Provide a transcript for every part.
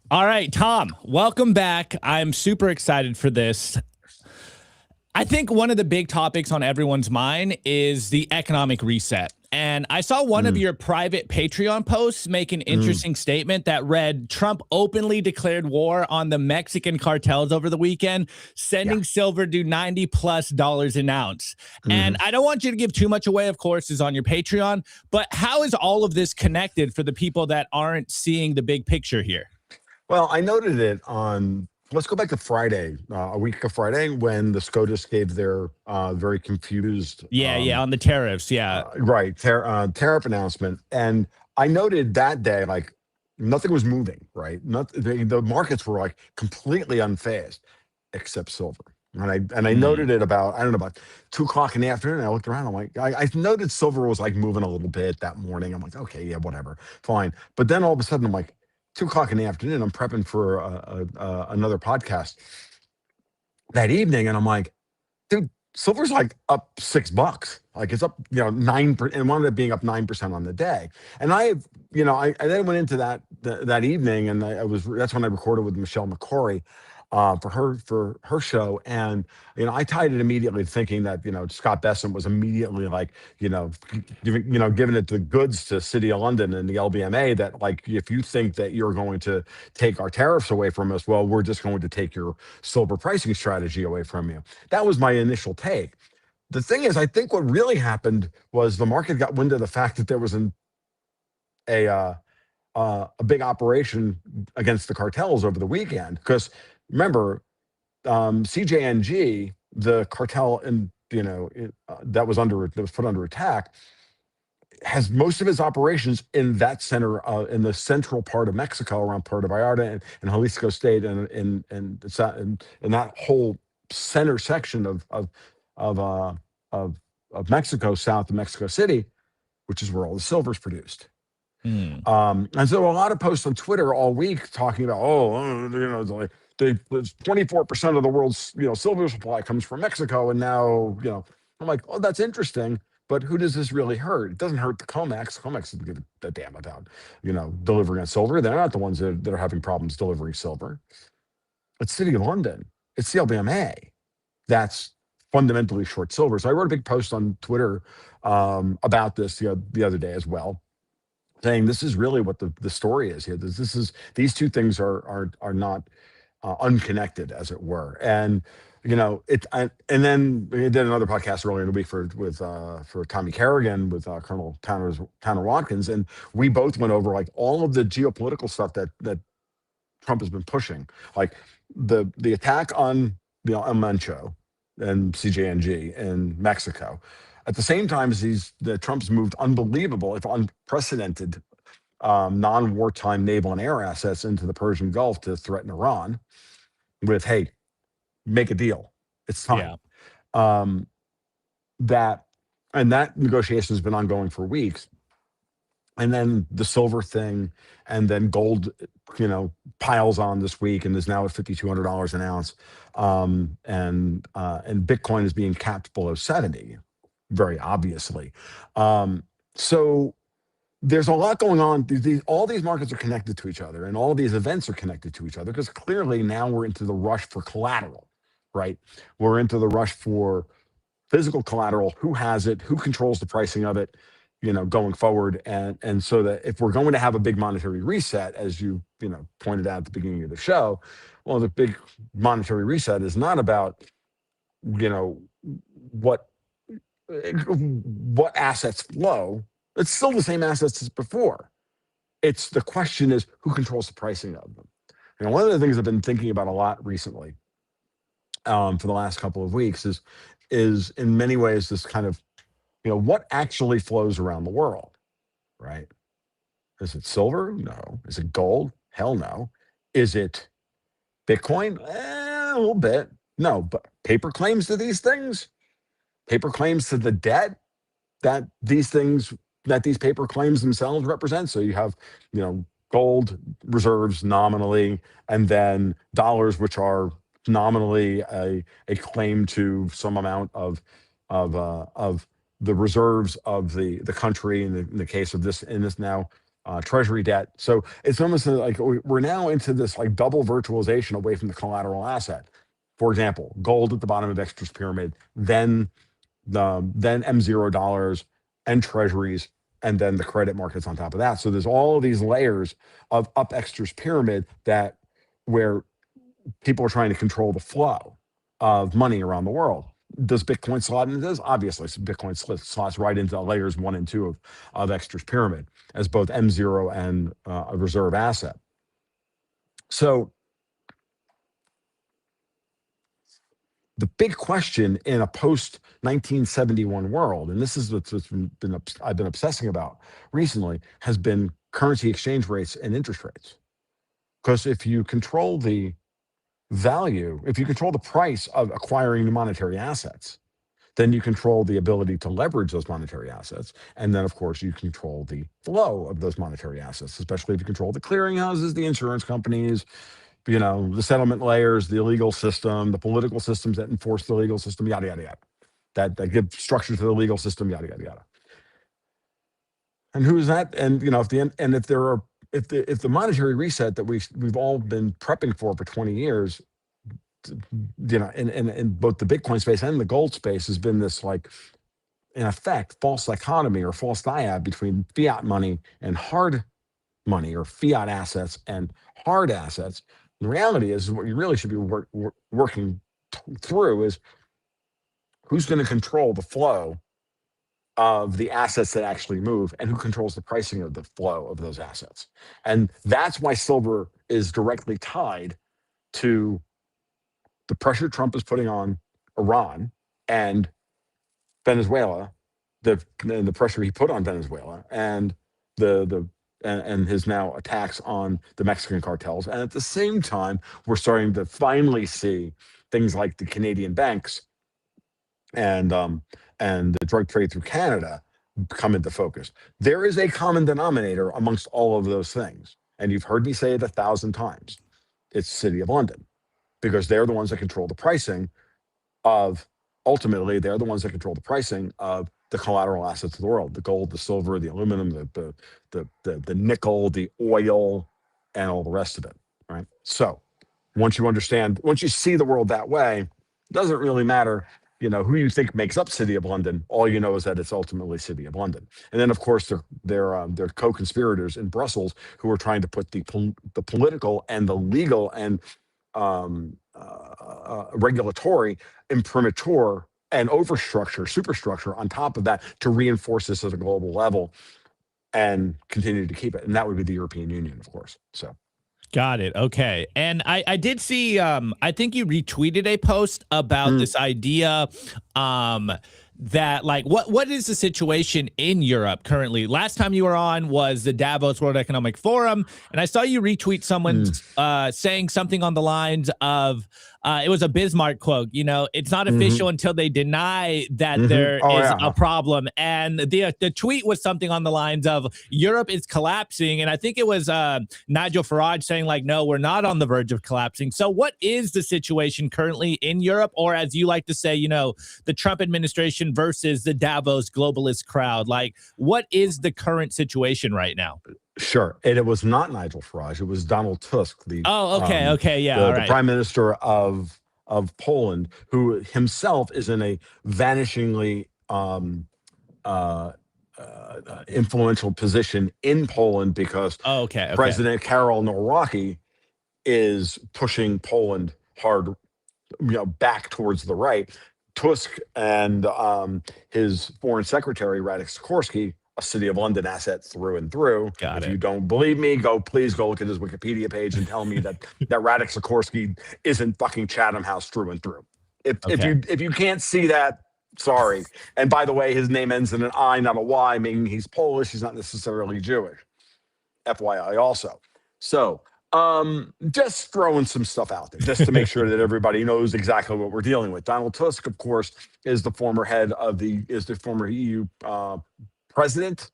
All right, Tom, welcome back. I'm super excited for this. I think one of the big topics on everyone's mind is the economic reset. And I saw one of your private Patreon posts make an interesting statement that read, Trump openly declared war on the Mexican cartels over the weekend, sending silver to $90+ an ounce. And I don't want you to give too much away, of course, is on your Patreon, but how is all of this connected for the people that aren't seeing the big picture here? Well, I noted it on, let's go back to Friday, a week of Friday, when the SCOTUS gave their very confused, Yeah, on the tariffs, yeah. tariff announcement. And I noted that day, like, nothing was moving, right? The markets were like completely unfazed, except silver. And I noted it about, I don't know, about 2 o'clock in the afternoon. I looked around. I'm like, I noted silver was like moving a little bit that morning. I'm like, okay, yeah, whatever, fine. But then all of a sudden, I'm like, 2 o'clock in the afternoon, I'm prepping for another podcast that evening, and I'm like, dude, silver's like up $6. Like it's up, 9%, and wound up being up 9% on the day. And I then went into that evening, and that's when I recorded with Michelle McCory for her show, and I tied it immediately, thinking that Scott Bessent was immediately like giving it the goods to City of London and the LBMA, that like, if you think that you're going to take our tariffs away from us, well, we're just going to take your silver pricing strategy away from you. That was my initial take. The thing is, I think what really happened was the market got wind of the fact that there was a big operation against the cartels over the weekend. Because remember, CJNG, the cartel, that was put under attack, has most of its operations in that center, in the central part of Mexico, around Puerto Vallarta and Jalisco State, and in that whole center section of Mexico, south of Mexico City, which is where all the silver is produced. And so a lot of posts on Twitter all week talking about, like the 24% of the world's silver supply comes from Mexico, and now I'm like, oh, that's interesting, but who does this really hurt? It doesn't hurt the COMEX. COMEX doesn't give a damn about delivering on silver. They're not the ones that are having problems delivering silver. It's City of London. It's the LBMA that's fundamentally short silver. So I wrote a big post on Twitter about this the other day as well, saying this is really what the story is here. These two things are not unconnected, as it were. And and then we did another podcast earlier in the week for Tommy Kerrigan with Colonel Tanner Watkins, and we both went over like all of the geopolitical stuff that Trump has been pushing, like the attack on El Mencho and CJNG in Mexico. At the same time as Trump's moved unbelievable, if unprecedented, non-wartime naval and air assets into the Persian Gulf to threaten Iran with, hey, make a deal. It's time. That negotiation has been ongoing for weeks. And then the silver thing, and then gold, piles on this week and is now at $5,200 an ounce. And Bitcoin is being capped below 70, very obviously. So there's a lot going on. All these markets are connected to each other, and all of these events are connected to each other, because clearly now we're into the rush for collateral, right? We're into the rush for physical collateral. Who has it? Who controls the pricing of it? Going forward, and so that if we're going to have a big monetary reset, as you pointed out at the beginning of the show, well, the big monetary reset is not about what assets flow. It's still the same assets as before. It's the question is who controls the pricing of them. One of the things I've been thinking about a lot recently, for the last couple of weeks, is in many ways this kind of what actually flows around the world, right? Is it silver? No. Is it gold? Hell no. Is it Bitcoin? A little bit. No, but paper claims to these things, paper claims to the debt that these paper claims themselves represent. So you have, gold reserves nominally, and then dollars, which are nominally a claim to some amount of the reserves of the country, in the case of this now treasury debt. So it's almost like we're now into this like double virtualization away from the collateral asset. For example, gold at the bottom of Dexter's pyramid, then M0 dollars and treasuries, and then the credit markets on top of that. So there's all of these layers of up Dexter's pyramid where people are trying to control the flow of money around the world. Does Bitcoin slot into this? Obviously, so Bitcoin slots right into layers 1 and 2 of Dexter's pyramid as both M0 and a reserve asset. So the big question in a post 1971 world, and this is what's I've been obsessing about recently, has been currency exchange rates and interest rates. Because if you control the value, if you control the price of acquiring new monetary assets, then you control the ability to leverage those monetary assets. And then, of course, you control the flow of those monetary assets, especially if you control the clearinghouses, the insurance companies, the settlement layers, the legal system, the political systems that enforce the legal system, yada, yada, yada. That give structure to the legal system, yada, yada, yada. And who is that? And, if the monetary reset that we've all been prepping for 20 years, in both the Bitcoin space and the gold space has been this, like, in effect, false dichotomy or false dyad between fiat money and hard money, or fiat assets and hard assets. The reality is what you really should be working through is who's going to control the flow of the assets that actually move, and who controls the pricing of the flow of those assets. And that's why silver is directly tied to the pressure Trump is putting on Iran and Venezuela, the pressure he put on Venezuela, and and his now attacks on the Mexican cartels. And at the same time, we're starting to finally see things like the Canadian banks and the drug trade through Canada come into focus. There is a common denominator amongst all of those things. And you've heard me say it 1,000 times. It's City of London, because they're the ones that control the pricing of, ultimately, they're the ones that control the pricing of the collateral assets of the world: the gold, the silver, the aluminum, the nickel, the oil, and all the rest of it, right? So once you see the world that way, it doesn't really matter, who you think makes up City of London. All you know is that it's ultimately City of London. And then, of course, they're co-conspirators in Brussels who are trying to put the political and the legal and regulatory imprimatur and superstructure on top of that to reinforce this at a global level and continue to keep it. And that would be the European Union, of course. So. Got it. Okay. And I did see, I think you retweeted a post about this idea that, like, what is the situation in Europe currently? Last time you were on was the Davos World Economic Forum, and I saw you retweet someone saying something on the lines of, it was a Bismarck quote, it's not official until they deny that there is a problem. And the tweet was something on the lines of, Europe is collapsing. And I think it was Nigel Farage saying, like, no, we're not on the verge of collapsing. So what is the situation currently in Europe? Or, as you like to say, the Trump administration versus the Davos globalist crowd? Like, what is the current situation right now? Sure. And it was not Nigel Farage. It was Donald Tusk, the prime minister of Poland, who himself is in a vanishingly influential position in Poland, because President Karol Nawrocki is pushing Poland hard, back towards the right. Tusk and his foreign secretary, Radek Sikorski, a City of London asset through and through. If you don't believe me, please go look at his Wikipedia page and tell me that Radek Sikorski isn't fucking Chatham House through and through. If you can't see that, sorry. And by the way, his name ends in an I, not a Y, meaning he's Polish. He's not necessarily Jewish. FYI also. So just throwing some stuff out there just to make sure that everybody knows exactly what we're dealing with. Donald Tusk, of course, is the former former EU president,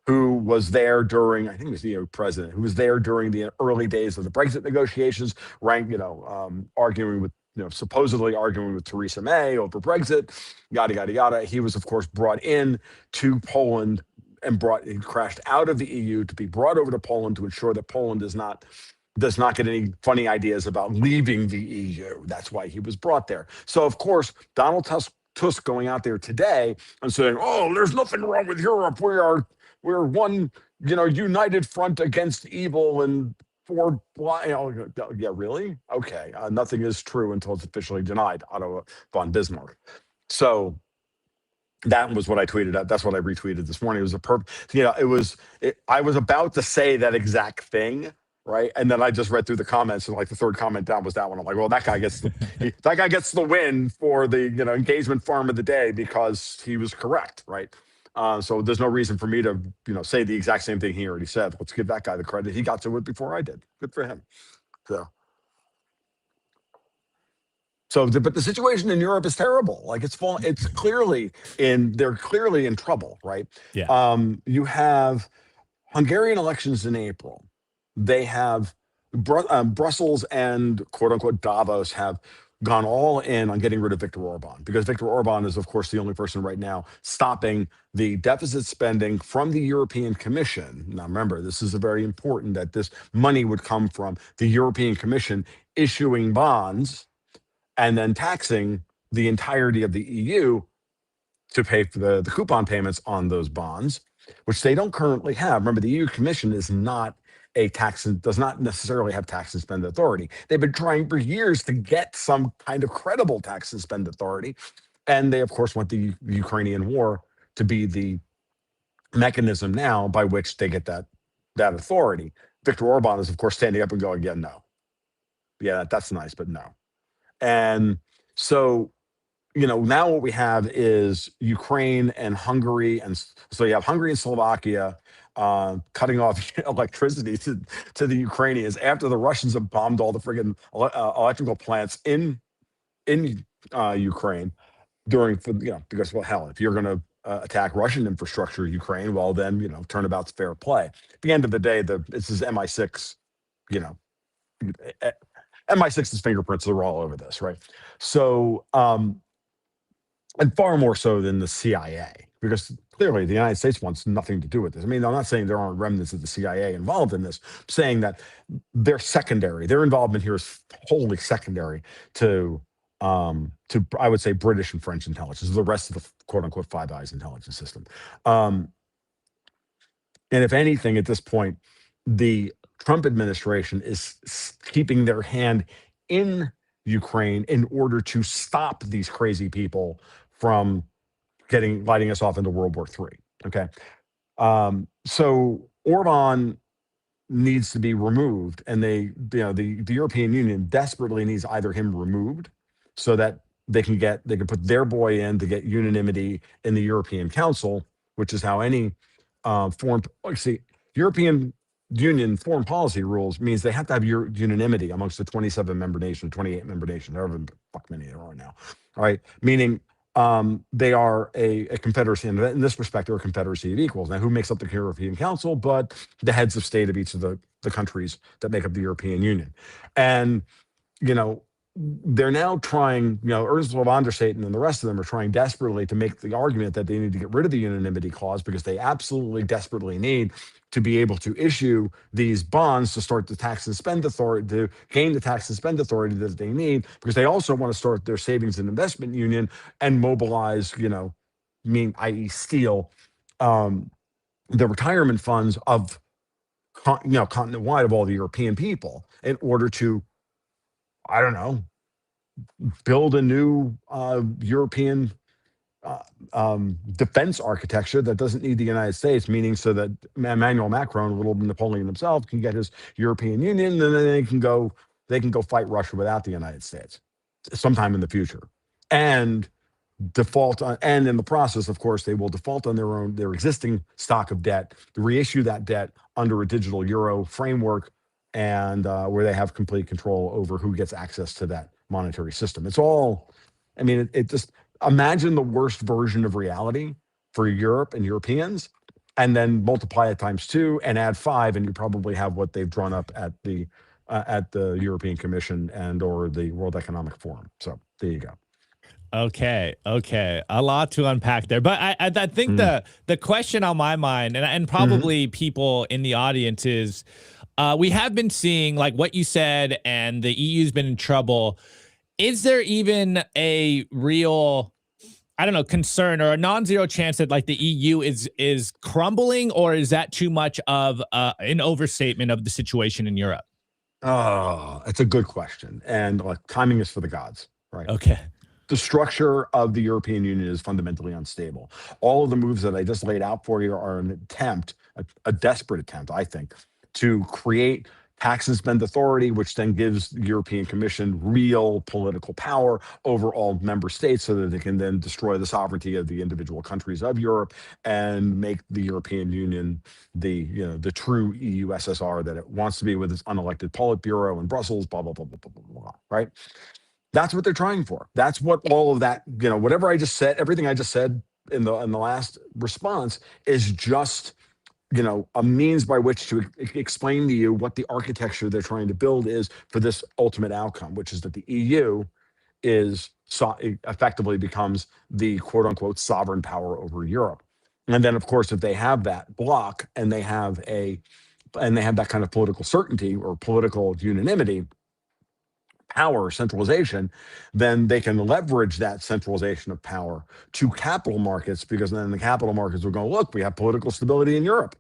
who was there during, I think it was the EU president, who was there during the early days of the Brexit negotiations, supposedly arguing with Theresa May over Brexit, yada, yada, yada. He was, of course, brought in to Poland and he crashed out of the EU to be brought over to Poland to ensure that Poland does not get any funny ideas about leaving the EU. That's why he was brought there. So of course, Donald Tusk going out there today and saying, "Oh, there's nothing wrong with Europe. We're one, united front against evil and for yeah, really? Okay, nothing is true until it's officially denied." Otto von Bismarck. So that was what I tweeted out. That's what I retweeted this morning. It was I was about to say that exact thing, right? And then I just read through the comments, and like the third comment down was that one. I'm like, well, that guy gets the win for the engagement farm of the day because he was correct, right? So there's no reason for me to say the exact same thing he already said. Let's give that guy the credit. He got to it before I did. Good for him. But the situation in Europe is terrible. Like they're clearly in trouble, right? Yeah. You have Hungarian elections in April. They have Brussels and quote unquote Davos have gone all in on getting rid of Viktor Orban, because Viktor Orban is, of course, the only person right now stopping the deficit spending from the European Commission. Now, remember, this is very important that this money would come from the European Commission issuing bonds and then taxing the entirety of the EU to pay for the coupon payments on those bonds, which they don't currently have. Remember, the EU Commission is not does not necessarily have tax and spend authority. They've been trying for years to get some kind of credible tax and spend authority. And they, of course, want the Ukrainian war to be the mechanism now by which they get that authority. Viktor Orban is, of course, standing up and going, yeah, no. Yeah, that's nice, but no. And so, now what we have is Ukraine and Hungary. And so you have Hungary and Slovakia cutting off electricity to the Ukrainians after the Russians have bombed all the friggin' electrical plants in Ukraine because, well, hell, if you're going to attack Russian infrastructure, Ukraine, well, then, turnabout's fair play. At the end of the day, this is MI6, MI6's fingerprints are all over this, right? So, and far more so than the CIA, because clearly the United States wants nothing to do with this. I mean, I'm not saying there aren't remnants of the CIA involved in this. I'm saying that they're secondary. Their involvement here is wholly secondary to I would say British and French intelligence, the rest of the quote unquote Five Eyes intelligence system. And if anything, at this point, the Trump administration is keeping their hand in Ukraine in order to stop these crazy people from lighting us off into World War III. Okay. So Orban needs to be removed, and the European Union desperately needs either him removed so that they can put their boy in to get unanimity in the European Council, which is how any European Union foreign policy rules means they have to have unanimity amongst the 27 member nations, 28 member nations, however fuck many there are now. All right, meaning they are a confederacy, and in this respect, they're a confederacy of equals. Now, who makes up the European Council but the heads of state of each of the countries that make up the European Union? And they're now trying, Ursula von der Leyen and the rest of them are trying desperately to make the argument that they need to get rid of the unanimity clause because they absolutely desperately need to be able to issue these bonds to start the tax and spend authority, to gain the tax and spend authority that they need, because they also want to start their savings and investment union and mobilize, i.e. steal the retirement funds of, continent-wide of all the European people in order to, I don't know, build a new European defense architecture that doesn't need the United States, meaning so that Emmanuel Macron, little Napoleon himself, can get his European Union, and then they can go fight Russia without the United States sometime in the future, and default on, and in the process, of course, they will default on their existing stock of debt, to reissue that debt under a digital euro framework, and where they have complete control over who gets access to that monetary system. It's all, I mean, it just, imagine the worst version of reality for Europe and Europeans, and then multiply it times 2 and add 5, and you probably have what they've drawn up at the European Commission and or the World Economic Forum. So there you go. Okay. A lot to unpack there. But I think the question on my mind, and probably people in the audience is, we have been seeing like what you said, and the EU's been in trouble. Is there even a real, I don't know, concern or a non-zero chance that like the EU is crumbling, or is that too much of an overstatement of the situation in Europe? Oh, it's a good question. And like timing is for the gods, right? Okay. The structure of the European Union is fundamentally unstable. All of the moves that I just laid out for you are an attempt, a desperate attempt, I think, to create tax and spend authority, which then gives the European Commission real political power over all member states so that they can then destroy the sovereignty of the individual countries of Europe and make the European Union the true EU SSR that it wants to be, with its unelected Politburo in Brussels, blah, blah, blah, blah, blah, blah, blah, right? That's what they're trying for. That's what all of that, whatever I just said, everything I just said in the last response is just, a means by which to explain to you what the architecture they're trying to build is for this ultimate outcome, which is that the EU effectively becomes the quote unquote sovereign power over Europe. And then, of course, if they have that block and they have that kind of political certainty or political unanimity, power centralization, then they can leverage that centralization of power to capital markets, because then the capital markets will go, look, we have political stability in Europe.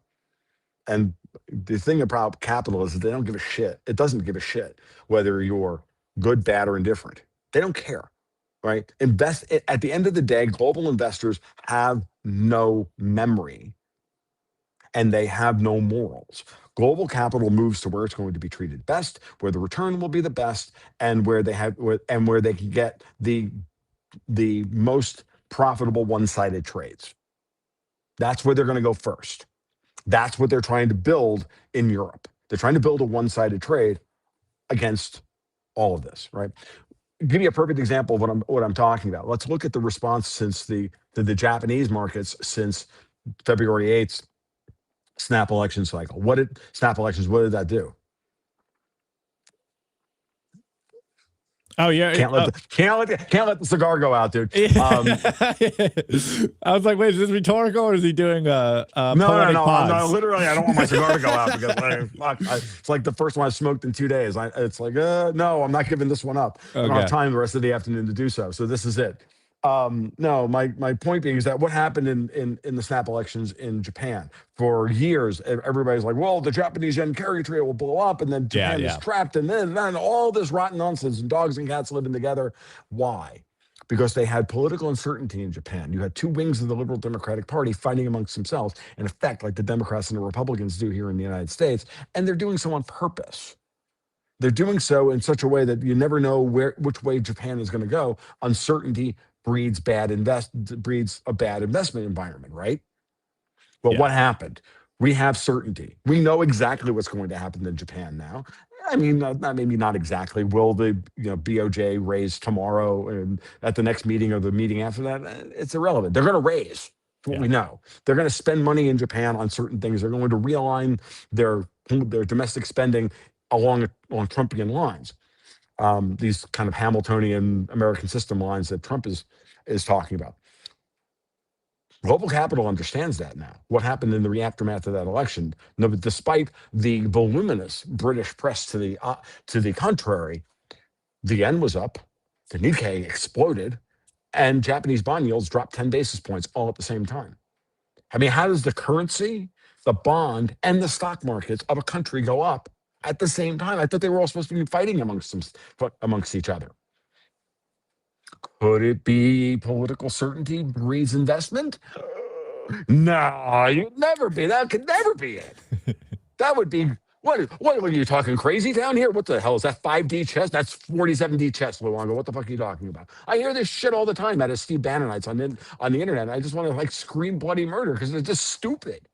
And the thing about capital is that they don't give a shit. It doesn't give a shit whether you're good, bad, or indifferent. They don't care, right? At the end of the day, global investors have no memory and they have no morals. Global capital moves to where it's going to be treated best, where the return will be the best, and where they can get the most profitable one-sided trades. That's where they're going to go first. That's what they're trying to build in Europe. They're trying to build a one-sided trade against all of this, right? Give you a perfect example of what I'm talking about. Let's look at the response since the Japanese markets since February 8th snap election cycle. What did that do? Oh yeah, can't let the cigar go out, dude. I was like, wait, is this rhetorical or is he doing a no, pause? no, literally, I don't want my cigar to go out because it's like the first one I smoked in 2 days. It's like, no, I'm not giving this one up. I don't have time the rest of the afternoon to do so. So this is it. No, my point being is that what happened in the snap elections in Japan for years, everybody's like, well, the Japanese yen carry trade will blow up, and then Japan is trapped, and then all this rotten nonsense and dogs and cats living together. Why? Because they had political uncertainty in Japan. You had two wings of the Liberal Democratic Party fighting amongst themselves, in effect, like the Democrats and the Republicans do here in the United States, and they're doing so on purpose. They're doing so in such a way that you never know which way Japan is going to go. Uncertainty breeds a bad investment environment, right? Well, what happened? We have certainty. We know exactly what's going to happen in Japan now. I mean, maybe not exactly. Will the BOJ raise tomorrow and at the next meeting or the meeting after that? It's irrelevant. They're going to raise. That's what we know. They're going to spend money in Japan on certain things. They're going to realign their domestic spending along Trumpian lines. These kind of Hamiltonian American system lines that Trump is talking about. Global capital understands that now. What happened in the aftermath of that election? No, but despite the voluminous British press to the contrary, the yen was up, the Nikkei exploded, and Japanese bond yields dropped 10 basis points all at the same time. I mean, how does the currency, the bond, and the stock markets of a country go up at the same time? I thought they were all supposed to be fighting amongst each other. Could it be political certainty breeds investment? No, you'd never be. That could never be it. That would be what are you talking crazy down here? What the hell is that 5D chess? That's 47D chess, Luongo. What the fuck are you talking about? I hear this shit all the time out of Steve Bannonites on the internet. I just want to scream bloody murder because it's just stupid.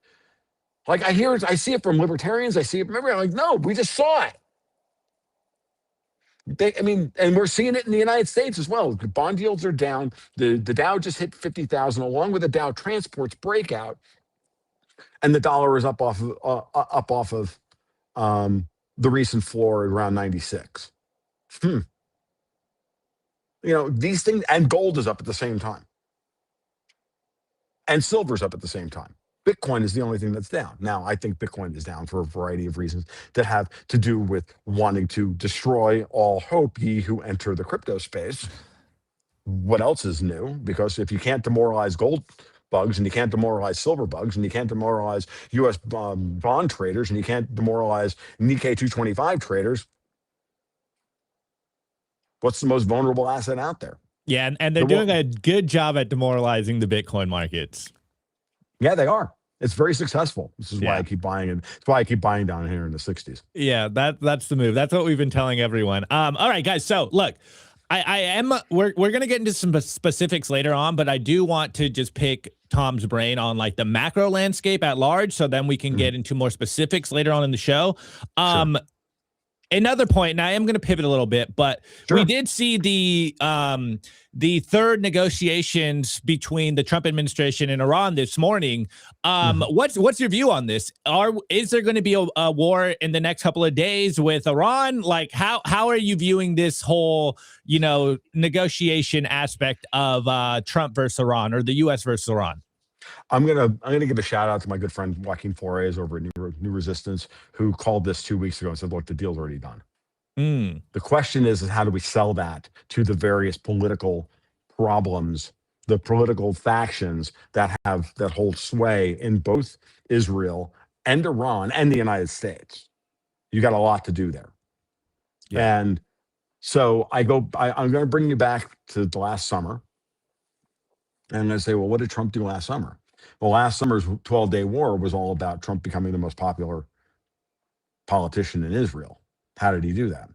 Like I see it from libertarians. I see it from everybody. I'm like, no, we just saw it. And we're seeing it in the United States as well. The bond yields are down. The Dow just hit 50,000, along with the Dow Transports breakout, and the dollar is up off of the recent floor at around 96. these things, and gold is up at the same time, and silver's up at the same time. Bitcoin is the only thing that's down. Now, I think Bitcoin is down for a variety of reasons that have to do with wanting to destroy all hope, ye who enter the crypto space. What else is new? Because if you can't demoralize gold bugs, and you can't demoralize silver bugs, and you can't demoralize U.S. bond traders, and you can't demoralize Nikkei 225 traders, what's the most vulnerable asset out there? Yeah, and they're doing a good job at demoralizing the Bitcoin markets. Yeah, they are. It's very successful. This is why I keep buying it. That's why I keep buying down here in the 60s. Yeah, that's the move. That's what we've been telling everyone. All right, guys. So look, we're gonna get into some specifics later on, but I do want to just pick Tom's brain on like the macro landscape at large, so then we can get into more specifics later on in the show. Sure. Another point, and I am going to pivot a little bit, but we did see the third negotiations between the Trump administration and Iran this morning. What's your view on this? Is there going to be a war in the next couple of days with Iran? Like, how are you viewing this whole negotiation aspect of Trump versus Iran, or the U.S. versus Iran? I'm gonna give a shout out to my good friend Joaquin Flores over at New Resistance, who called this 2 weeks ago and said, "Look, the deal's already done." The question is how do we sell that to the various political problems, the political factions that hold sway in both Israel and Iran and the United States? You got a lot to do there. Yeah. And so I'm going to bring you back to the last summer. And I'm going to say, well, what did Trump do last summer? Well, last summer's 12-day war was all about Trump becoming the most popular politician in Israel. How did he do that?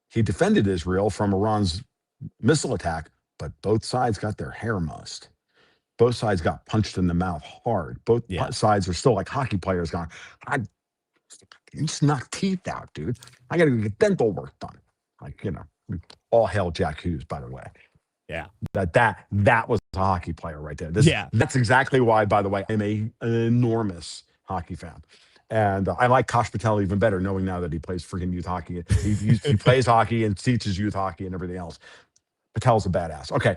He defended Israel from Iran's missile attack, but both sides got their hair mussed. Both sides got punched in the mouth hard. Both sides are still like hockey players going, you just knock teeth out, dude. I got to go get dental work done. All hail Jack Hughes, by the way. Yeah, that was a hockey player right there. That's exactly why, by the way, I'm an enormous hockey fan, and I like Kosh Patel even better, knowing now that he plays freaking youth hockey. He plays hockey and teaches youth hockey and everything else. Patel's a badass. Okay,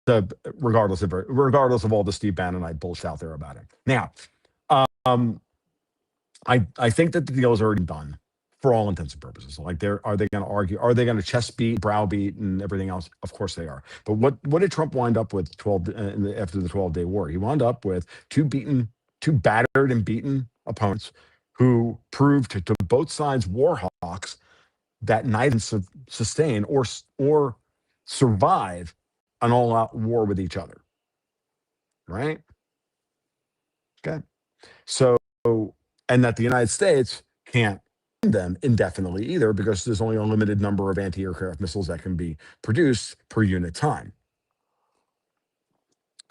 so regardless of all the Steve Bannonite bullshit out there about it. Now, I think that the deal is already done. For all intents and purposes. Like, are they going to argue? Are they going to chest beat, browbeat, and everything else? Of course they are. But what did Trump wind up with after the 12-day war? He wound up with two battered and beaten opponents who proved to both sides war hawks that neither can sustain or survive an all-out war with each other. Right? Okay. So, and that the United States can't them indefinitely either, because there's only a limited number of anti-aircraft missiles that can be produced per unit time.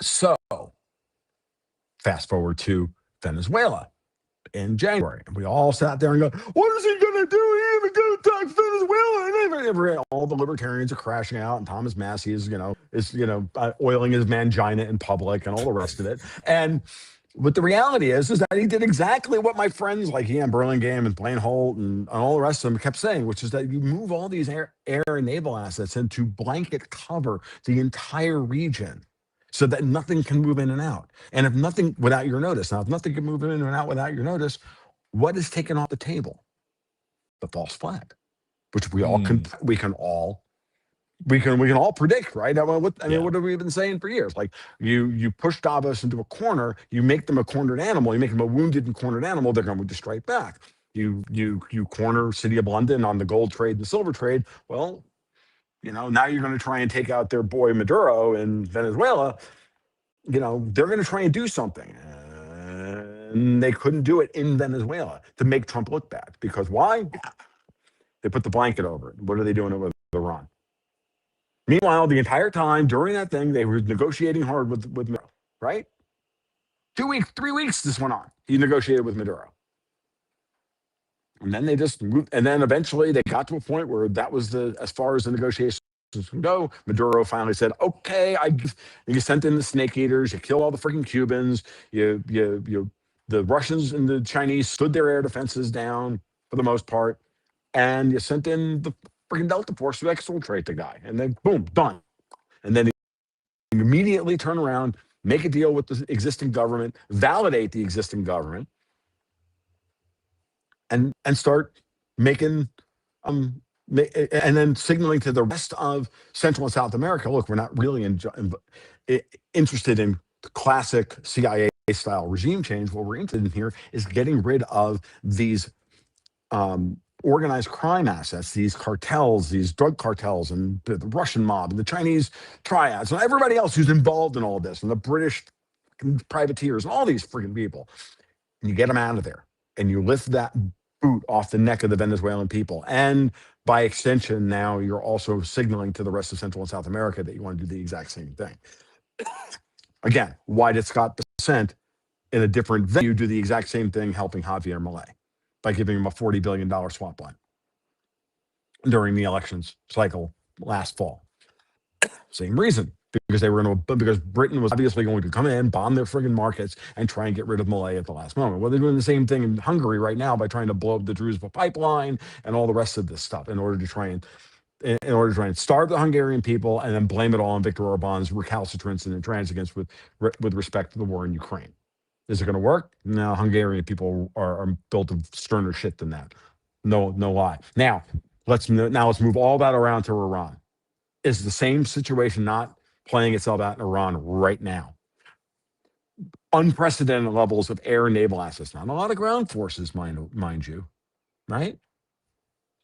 So fast forward to Venezuela in January, and we all sat there and go, what is he going to do? He even go to Venezuela, and all the libertarians are crashing out, and Thomas Massie is oiling his mangina in public and all the rest of it. But the reality is that he did exactly what my friends like Ian Burlingame and Blaine Holt and all the rest of them kept saying, which is that you move all these air and naval assets into blanket cover the entire region so that nothing can move in and out. And if nothing without your notice, now if nothing can move in and out without your notice, what is taken off the table? The false flag, which we can all predict, right? What have we been saying for years? Like, you push Davos into a corner, you make them a cornered animal, you make them a wounded and cornered animal, they're going to strike back. You corner City of London on the gold trade and the silver trade. Well, now you're going to try and take out their boy Maduro in Venezuela. They're going to try and do something. And they couldn't do it in Venezuela to make Trump look bad. Because why? They put the blanket over it. What are they doing with Iran? Meanwhile, the entire time during that thing, they were negotiating hard with Maduro, right? 2 weeks, 3 weeks this went on. He negotiated with Maduro. And then they just moved. And then eventually they got to a point where that was as far as the negotiations can go. Maduro finally said, okay, you sent in the snake eaters, you killed all the freaking Cubans, the Russians and the Chinese stood their air defenses down for the most part, and you sent in the freaking Delta Force to exfiltrate the guy, and then boom, done. and then immediately turn around, make a deal with the existing government, validate the existing government, and start making and then signaling to the rest of Central and South America, look, we're not really interested in classic CIA style regime change. What we're interested in here is getting rid of these organized crime assets, these cartels, these drug cartels, and the Russian mob, and the Chinese triads, and everybody else who's involved in all this, and the British privateers, and all these freaking people. And you get them out of there, and you lift that boot off the neck of the Venezuelan people. And by extension, now you're also signaling to the rest of Central and South America that you want to do the exact same thing. Again, why did Scott Bessent in a different venue do the exact same thing, helping Javier Milei by giving him a $40 billion swap line during the elections cycle last fall? Same reason, because because Britain was obviously going to come in, bomb their friggin' markets, and try and get rid of Milei at the last moment. Well, they're doing the same thing in Hungary right now by trying to blow up the Druzhba pipeline and all the rest of this stuff in order to try and starve the Hungarian people and then blame it all on Viktor Orban's recalcitrance and intransigence with respect to the war in Ukraine. Is it going to work? No, Hungarian people are built of sterner shit than that. No lie. Now let's move all that around to Iran. Is the same situation not playing itself out in Iran right now? Unprecedented levels of air and naval assets. Not a lot of ground forces, mind you, right?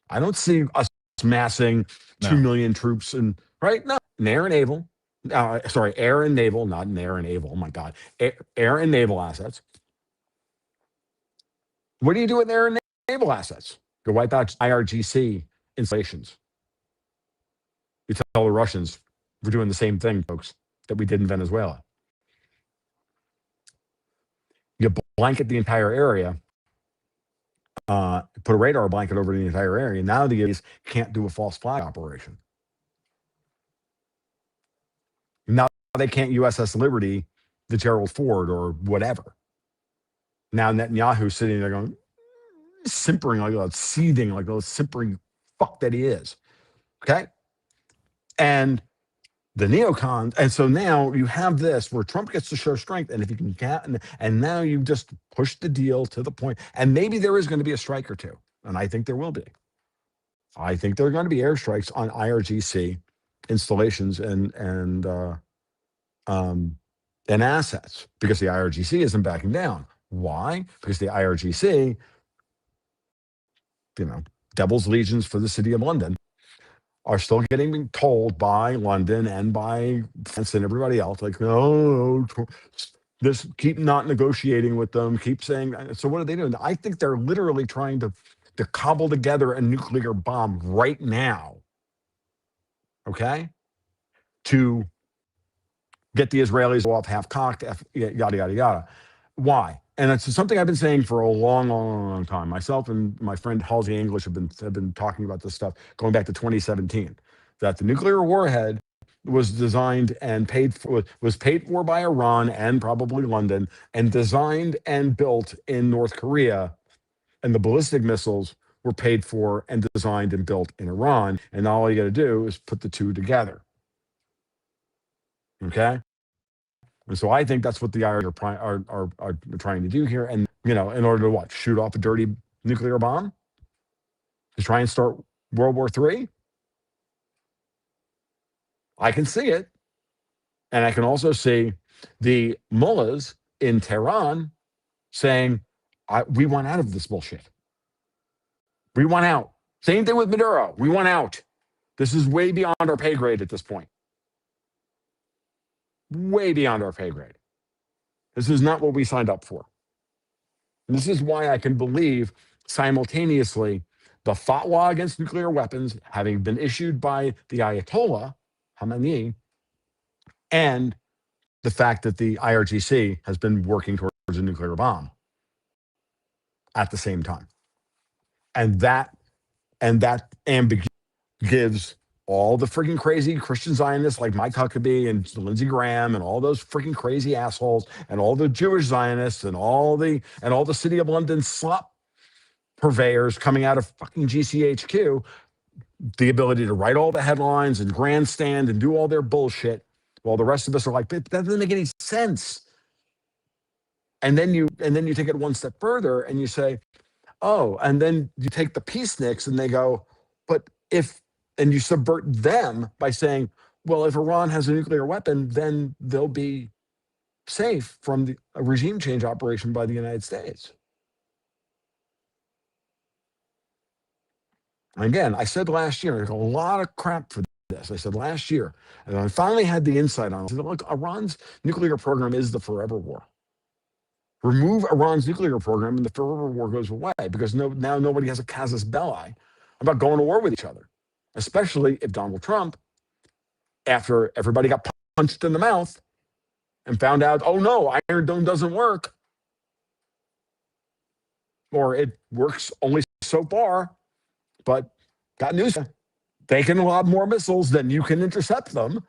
I don't see us massing 2 million troops and right? No, in air and naval. Air and naval, not in air and naval. Oh my God, air and naval assets. What do you do with air and naval assets? Go wipe out IRGC installations. You tell the Russians we're doing the same thing, folks, that we did in Venezuela. You blanket the entire area, put a radar blanket over the entire area. Now the Israelis can't do a false flag operation. Now they can't USS Liberty the Gerald Ford or whatever. Now Netanyahu's sitting there going, simpering like a seething, like a simpering fuck that he is. Okay? And the neocons, and so now you have this where Trump gets to show strength, and if you can get, and now you just push the deal to the point, and maybe there is going to be a strike or two, and I think there will be. I think there are going to be airstrikes on IRGC installations and assets because the IRGC isn't backing down. Why? Because the IRGC, devil's legions for the city of London, are still getting told by London and by France and everybody else, like, no, this, keep not negotiating with them, keep saying. So what are they doing? I think they're literally trying to cobble together a nuclear bomb right now, okay, to get the Israelis off half-cocked, yada, yada, yada. Why? And it's something I've been saying for a long, long, long time. Myself and my friend Halsey English have been talking about this stuff going back to 2017, that the nuclear warhead was designed and was paid for by Iran and probably London, and designed and built in North Korea, and the ballistic missiles were paid for and designed and built in Iran. And all you got to do is put the two together. Okay. And so I think that's what the Irish are trying to do here. And, in order to what? Shoot off a dirty nuclear bomb? To try and start World War III? I can see it. And I can also see the mullahs in Tehran saying, we want out of this bullshit. We want out. Same thing with Maduro. We want out. This is way beyond our pay grade at this point. Way beyond our pay grade. This is not what we signed up for. And this is why I can believe simultaneously the fatwa against nuclear weapons having been issued by the Ayatollah Khamenei, and the fact that the IRGC has been working towards a nuclear bomb at the same time. And that ambiguity gives all the freaking crazy Christian Zionists like Mike Huckabee and Lindsey Graham and all those freaking crazy assholes, and all the Jewish Zionists and all the City of London slop purveyors coming out of fucking GCHQ, the ability to write all the headlines and grandstand and do all their bullshit, while the rest of us are like, that doesn't make any sense. And then you take it one step further and you say, oh, and then you take the peaceniks and they go, but and you subvert them by saying, well, if Iran has a nuclear weapon, then they'll be safe from a regime change operation by the United States. And again, I said last year, there's a lot of crap for this. I said last year, and I finally had the insight on it. I said, look, Iran's nuclear program is the forever war. Remove Iran's nuclear program and the forever war goes away, because now nobody has a casus belli about going to war with each other, especially if Donald Trump, after everybody got punched in the mouth and found out, oh no, Iron Dome doesn't work, or it works only so far, but got news. They can lob more missiles than you can intercept them.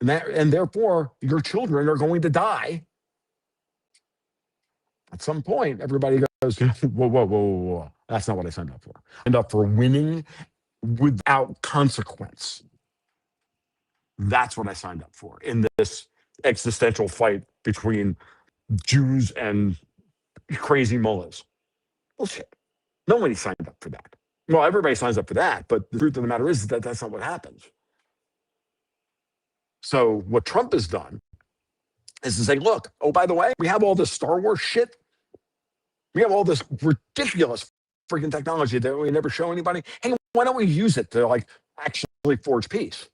And therefore, your children are going to die. At some point, everybody goes, whoa. That's not what I signed up for. I signed up for winning without consequence. That's what I signed up for in this existential fight between Jews and crazy mullahs. Bullshit. Nobody signed up for that. Well, everybody signs up for that, but the truth of the matter is that that's not what happens. So what Trump has done is to say, look, oh, by the way, we have all this Star Wars shit. We have all this ridiculous freaking technology that we never show anybody. Hey, why don't we use it to actually forge peace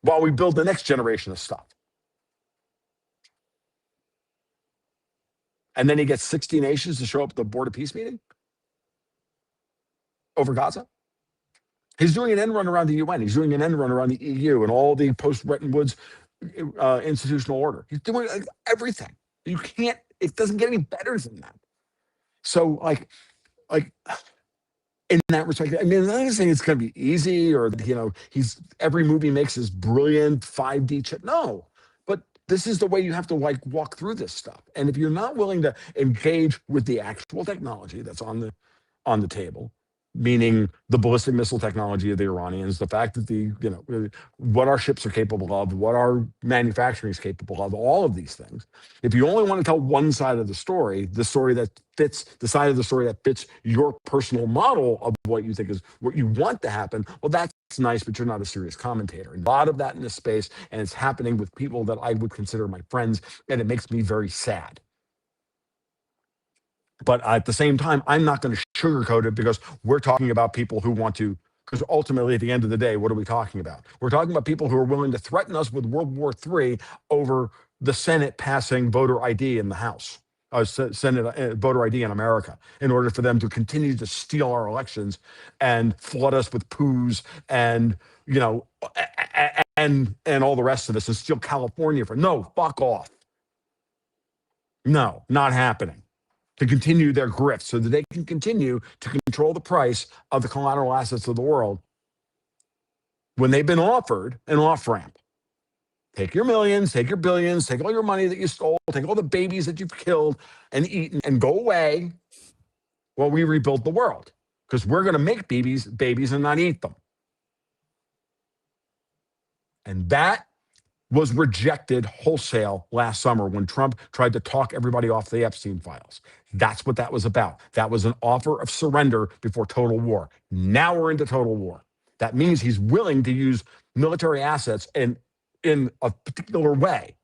while we build the next generation of stuff? And then he gets 60 nations to show up at the Board of Peace meeting over Gaza. He's doing an end run around the UN. He's doing an end run around the EU and all the post-Bretton Woods institutional order. He's doing everything. You can't, it doesn't get any better than that. So like in that respect, I mean, I'm not saying it's going to be easy or, every movie makes this brilliant 5D chip. No, but this is the way you have to walk through this stuff. And if you're not willing to engage with the actual technology that's on the table, meaning the ballistic missile technology of the Iranians, the fact that what our ships are capable of, what our manufacturing is capable of, all of these things. If you only want to tell one side of the story that fits the side of the story that fits your personal model of what you think is what you want to happen, well, that's nice, but you're not a serious commentator. And a lot of that in this space, and it's happening with people that I would consider my friends, and it makes me very sad. But at the same time, I'm not going to sugarcoat it, because we're talking about people who want to, because ultimately at the end of the day, what are we talking about? We're talking about people who are willing to threaten us with World War III over the Senate passing voter ID in the House, Senate voter ID in America, in order for them to continue to steal our elections and flood us with poos and, and all the rest of this, and steal California no, fuck off. No, not happening. To continue their grift so that they can continue to control the price of the collateral assets of the world when they've been offered an off-ramp. Take your millions, take your billions, take all your money that you stole, take all the babies that you've killed and eaten, and go away while we rebuild the world. Because we're going to make babies and not eat them. And that was rejected wholesale last summer when Trump tried to talk everybody off the Epstein files. That's what that was about. That was an offer of surrender before total war. Now we're into total war. That means he's willing to use military assets in a particular way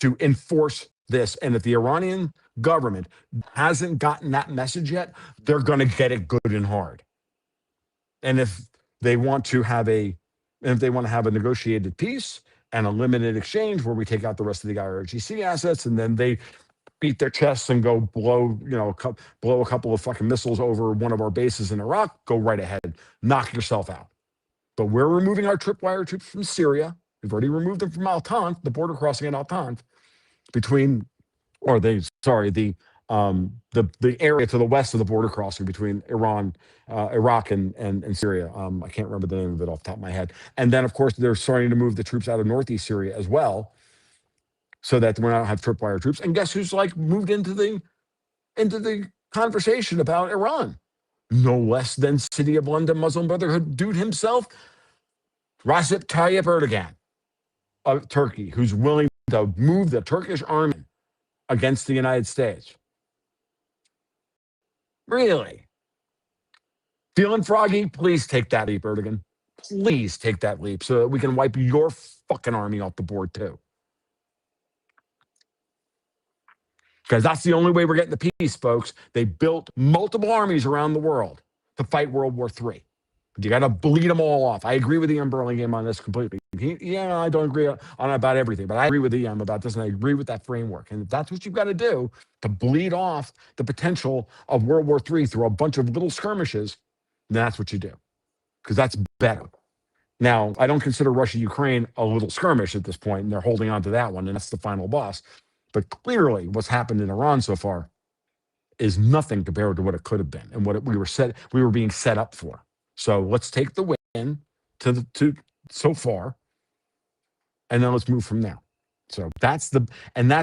to enforce this. And if the Iranian government hasn't gotten that message yet, they're going to get it good and hard. And if they want to have a negotiated peace and a limited exchange where we take out the rest of the IRGC assets, and then they beat their chests and go blow a couple of fucking missiles over one of our bases in Iraq, go right ahead, knock yourself out. But we're removing our tripwire troops from Syria. We've already removed them from Al-Tanf, the border crossing at Al-Tanf, the area to the west of the border crossing between Iran, Iraq, and Syria. I can't remember the name of it off the top of my head. And then, of course, they're starting to move the troops out of northeast Syria as well, so that we don't have tripwire troops. And guess who's moved into the conversation about Iran. No less than City of London Muslim Brotherhood dude himself, Recep Tayyip Erdogan of Turkey, who's willing to move the Turkish army against the United States. Really? Feeling froggy? Please take that leap, Erdogan. Please take that leap so that we can wipe your fucking army off the board too. Because that's the only way we're getting the peace, folks. They built multiple armies around the world to fight World War III. You got to bleed them all off. I agree with Ian Burlingame on this completely. I don't agree on about everything, but I agree with Ian about this, and I agree with that framework. And if that's what you've got to do to bleed off the potential of World War III through a bunch of little skirmishes, then that's what you do, because that's better. Now, I don't consider Russia-Ukraine a little skirmish at this point, and they're holding on to that one, and that's the final boss. But clearly, what's happened in Iran so far is nothing compared to what it could have been and what we were being set up for. So let's take the win to so far, and then let's move from there. So that's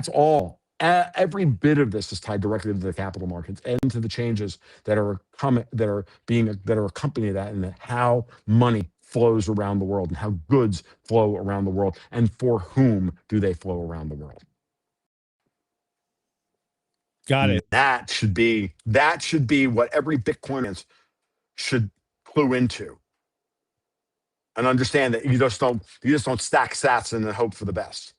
all. Every bit of this is tied directly to the capital markets and to the changes that are accompanying that, and how money flows around the world and how goods flow around the world, and for whom do they flow around the world. Got it. That should be what every Bitcoiners should clue into, and understand that you just don't stack sats and then hope for the best.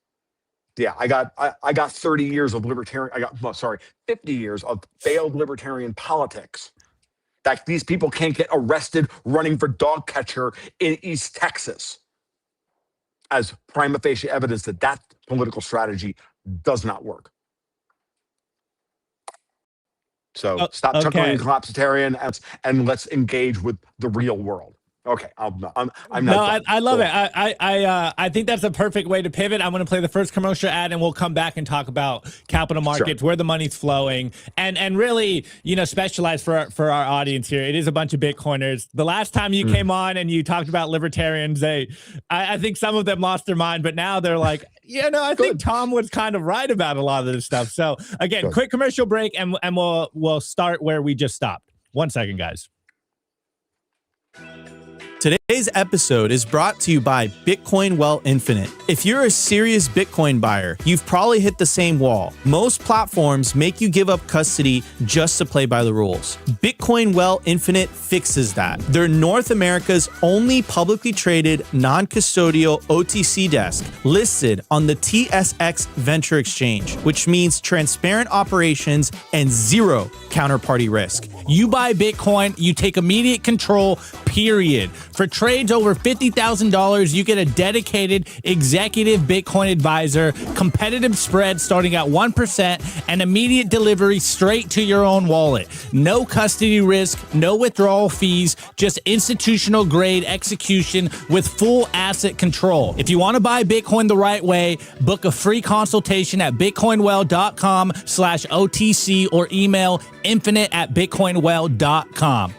Yeah, I got 30 years of 50 years of failed libertarian politics. That these people can't get arrested running for dog catcher in East Texas as prima facie evidence that political strategy does not work. So stop chuckling collapsitarian and let's engage with the real world. Okay, I'm not. I love it. I think that's a perfect way to pivot. I'm going to play the first commercial ad, and we'll come back and talk about capital markets, where the money's flowing, and really, specialize for our audience here. It is a bunch of Bitcoiners. The last time you came on and you talked about libertarians, I think some of them lost their mind, but now they're like, I think Tom was kind of right about a lot of this stuff. So again, quick commercial break, and we'll start where we just stopped. 1 second, guys. Today's episode is brought to you by Bitcoin Well Infinite. If you're a serious Bitcoin buyer, you've probably hit the same wall. Most platforms make you give up custody just to play by the rules. Bitcoin Well Infinite fixes that. They're North America's only publicly traded, non-custodial OTC desk listed on the TSX Venture Exchange, which means transparent operations and zero counterparty risk. You buy Bitcoin, you take immediate control, period. For trades over $50,000, you get a dedicated executive Bitcoin advisor, competitive spread starting at 1%, and immediate delivery straight to your own wallet. No custody risk, no withdrawal fees, just institutional grade execution with full asset control. If you want to buy Bitcoin the right way, book a free consultation at bitcoinwell.com/OTC or email infinite@bitcoinwell.com.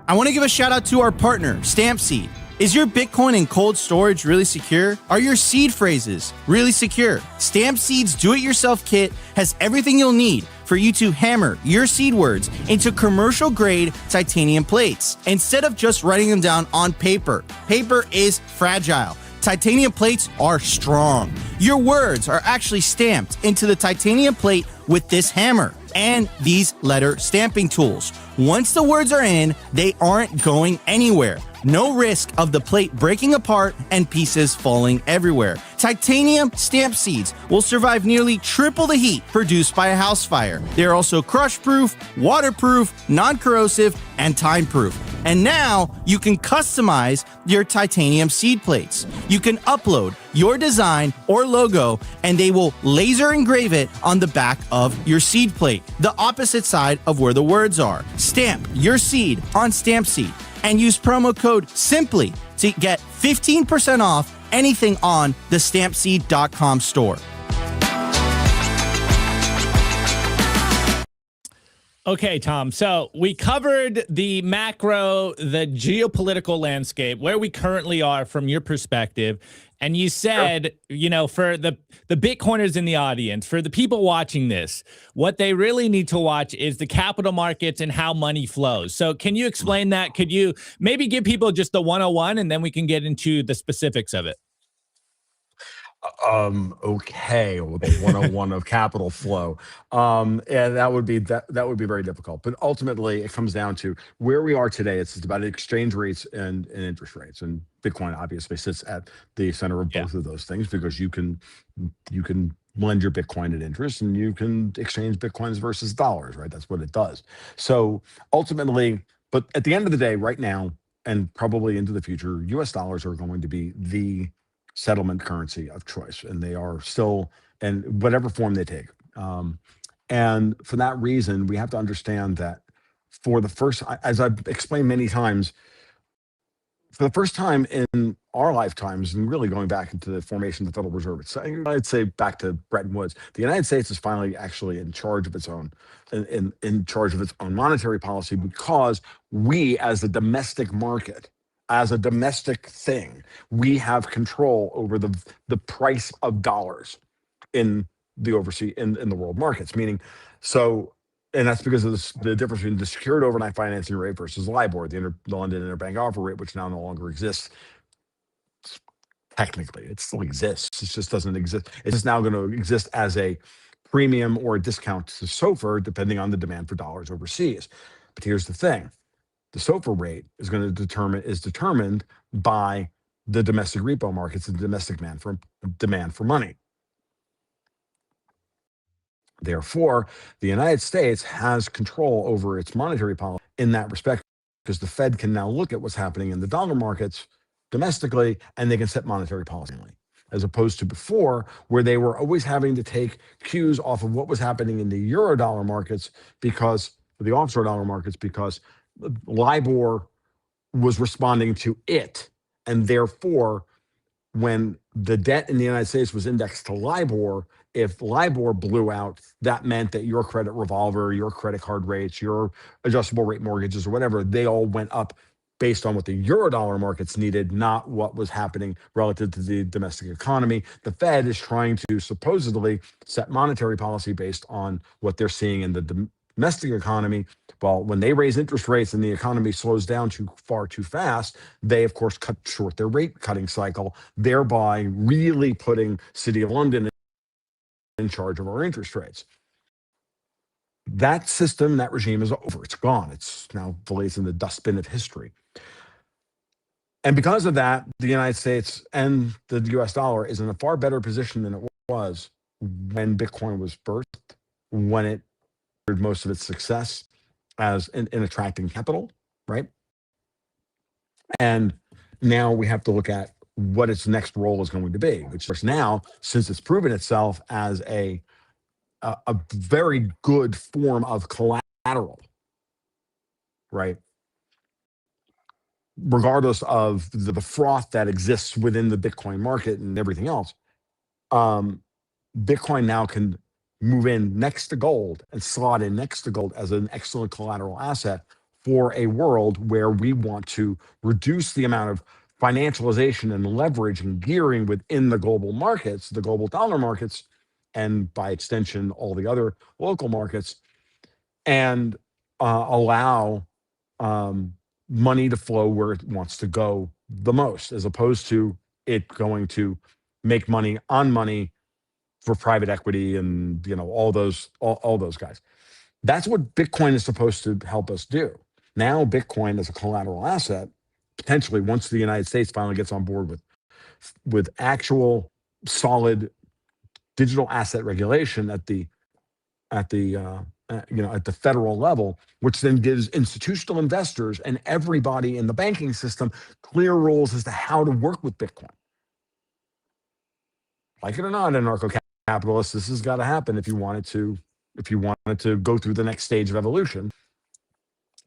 I want to give a shout out to our partner, StampSeed. Is your Bitcoin in cold storage really secure? Are your seed phrases really secure? StampSeed's do-it-yourself kit has everything you'll need for you to hammer your seed words into commercial-grade titanium plates, instead of just writing them down on paper. Paper is fragile. Titanium plates are strong. Your words are actually stamped into the titanium plate with this hammer and these letter stamping tools. Once the words are in, they aren't going anywhere. No risk of the plate breaking apart and pieces falling everywhere. Titanium stamp seeds will survive nearly triple the heat produced by a house fire. They're also crush-proof, waterproof, non-corrosive, and time-proof. And now you can customize your titanium seed plates. You can upload your design or logo, and they will laser engrave it on the back of your seed plate, the opposite side of where the words are. Stamp your seed on StampSeed and use promo code SIMPLY to get 15% off anything on the stampseed.com store. Okay, Tom. So we covered the macro, the geopolitical landscape, where we currently are from your perspective. And you said, you know, for the Bitcoiners in the audience, for the people watching this, what they really need to watch is the capital markets and how money flows. So can you explain that? Could you maybe give people just the 101 and then we can get into the specifics of it? Okay, well, the 101 of capital flow. And that would be very difficult. But ultimately it comes down to where we are today. It's about exchange rates and interest rates. And Bitcoin obviously sits at the center of both of those things, because you can lend your Bitcoin at interest and you can exchange Bitcoins versus dollars, right? That's what it does. So ultimately, but at the end of the day, right now, and probably into the future, US dollars are going to be the settlement currency of choice, and they are still, in whatever form they take. And for that reason, we have to understand that for the first, as I've explained many times, for the first time in our lifetimes, and really going back into the formation of the Federal Reserve, I'd say back to Bretton Woods, the United States is finally actually in charge of its own, in charge of its own monetary policy, because we, as a domestic market, as a domestic thing, we have control over the price of dollars in the in the world markets. Meaning, so, and that's because of the difference between the secured overnight financing rate versus LIBOR, the London Interbank Offer Rate, which now no longer exists. Technically, it still exists. It just doesn't exist. It's just now going to exist as a premium or a discount to SOFR, depending on the demand for dollars overseas. But here's the thing. The SOFR rate is determined by the domestic repo markets and domestic demand for money. Therefore, the United States has control over its monetary policy in that respect, because the Fed can now look at what's happening in the dollar markets domestically, and they can set monetary policy, as opposed to before, where they were always having to take cues off of what was happening in the euro dollar markets, because the offshore dollar markets, because LIBOR was responding to it. And therefore, when the debt in the United States was indexed to LIBOR, if LIBOR blew out, that meant that your credit revolver, your credit card rates, your adjustable rate mortgages, or whatever, they all went up based on what the Eurodollar markets needed, not what was happening relative to the domestic economy. The Fed is trying to supposedly set monetary policy based on what they're seeing in the domestic economy. Well, when they raise interest rates and the economy slows down too fast, they, of course, cut short their rate cutting cycle, thereby really putting City of London in charge of our interest rates. That system, that regime is over. It's gone. It's now fully in the dustbin of history. And because of that, the United States and the US dollar is in a far better position than it was when Bitcoin was birthed, when it had most of its success as in attracting capital, right? And now we have to look at what its next role is going to be, which is now, since it's proven itself as a very good form of collateral, right? Regardless of the froth that exists within the Bitcoin market and everything else, Bitcoin now can move in next to gold and slot in next to gold as an excellent collateral asset for a world where we want to reduce the amount of financialization and leverage and gearing within the global markets, the global dollar markets, and by extension, all the other local markets, and allow money to flow where it wants to go the most, as opposed to it going to make money on money for private equity and all those guys. That's what Bitcoin is supposed to help us do. Now Bitcoin as a collateral asset, potentially, once the United States finally gets on board with actual solid digital asset regulation at the federal level, which then gives institutional investors and everybody in the banking system clear rules as to how to work with Bitcoin. Like it or not, anarcho-capitalists, this has got to happen if you wanted to go through the next stage of evolution.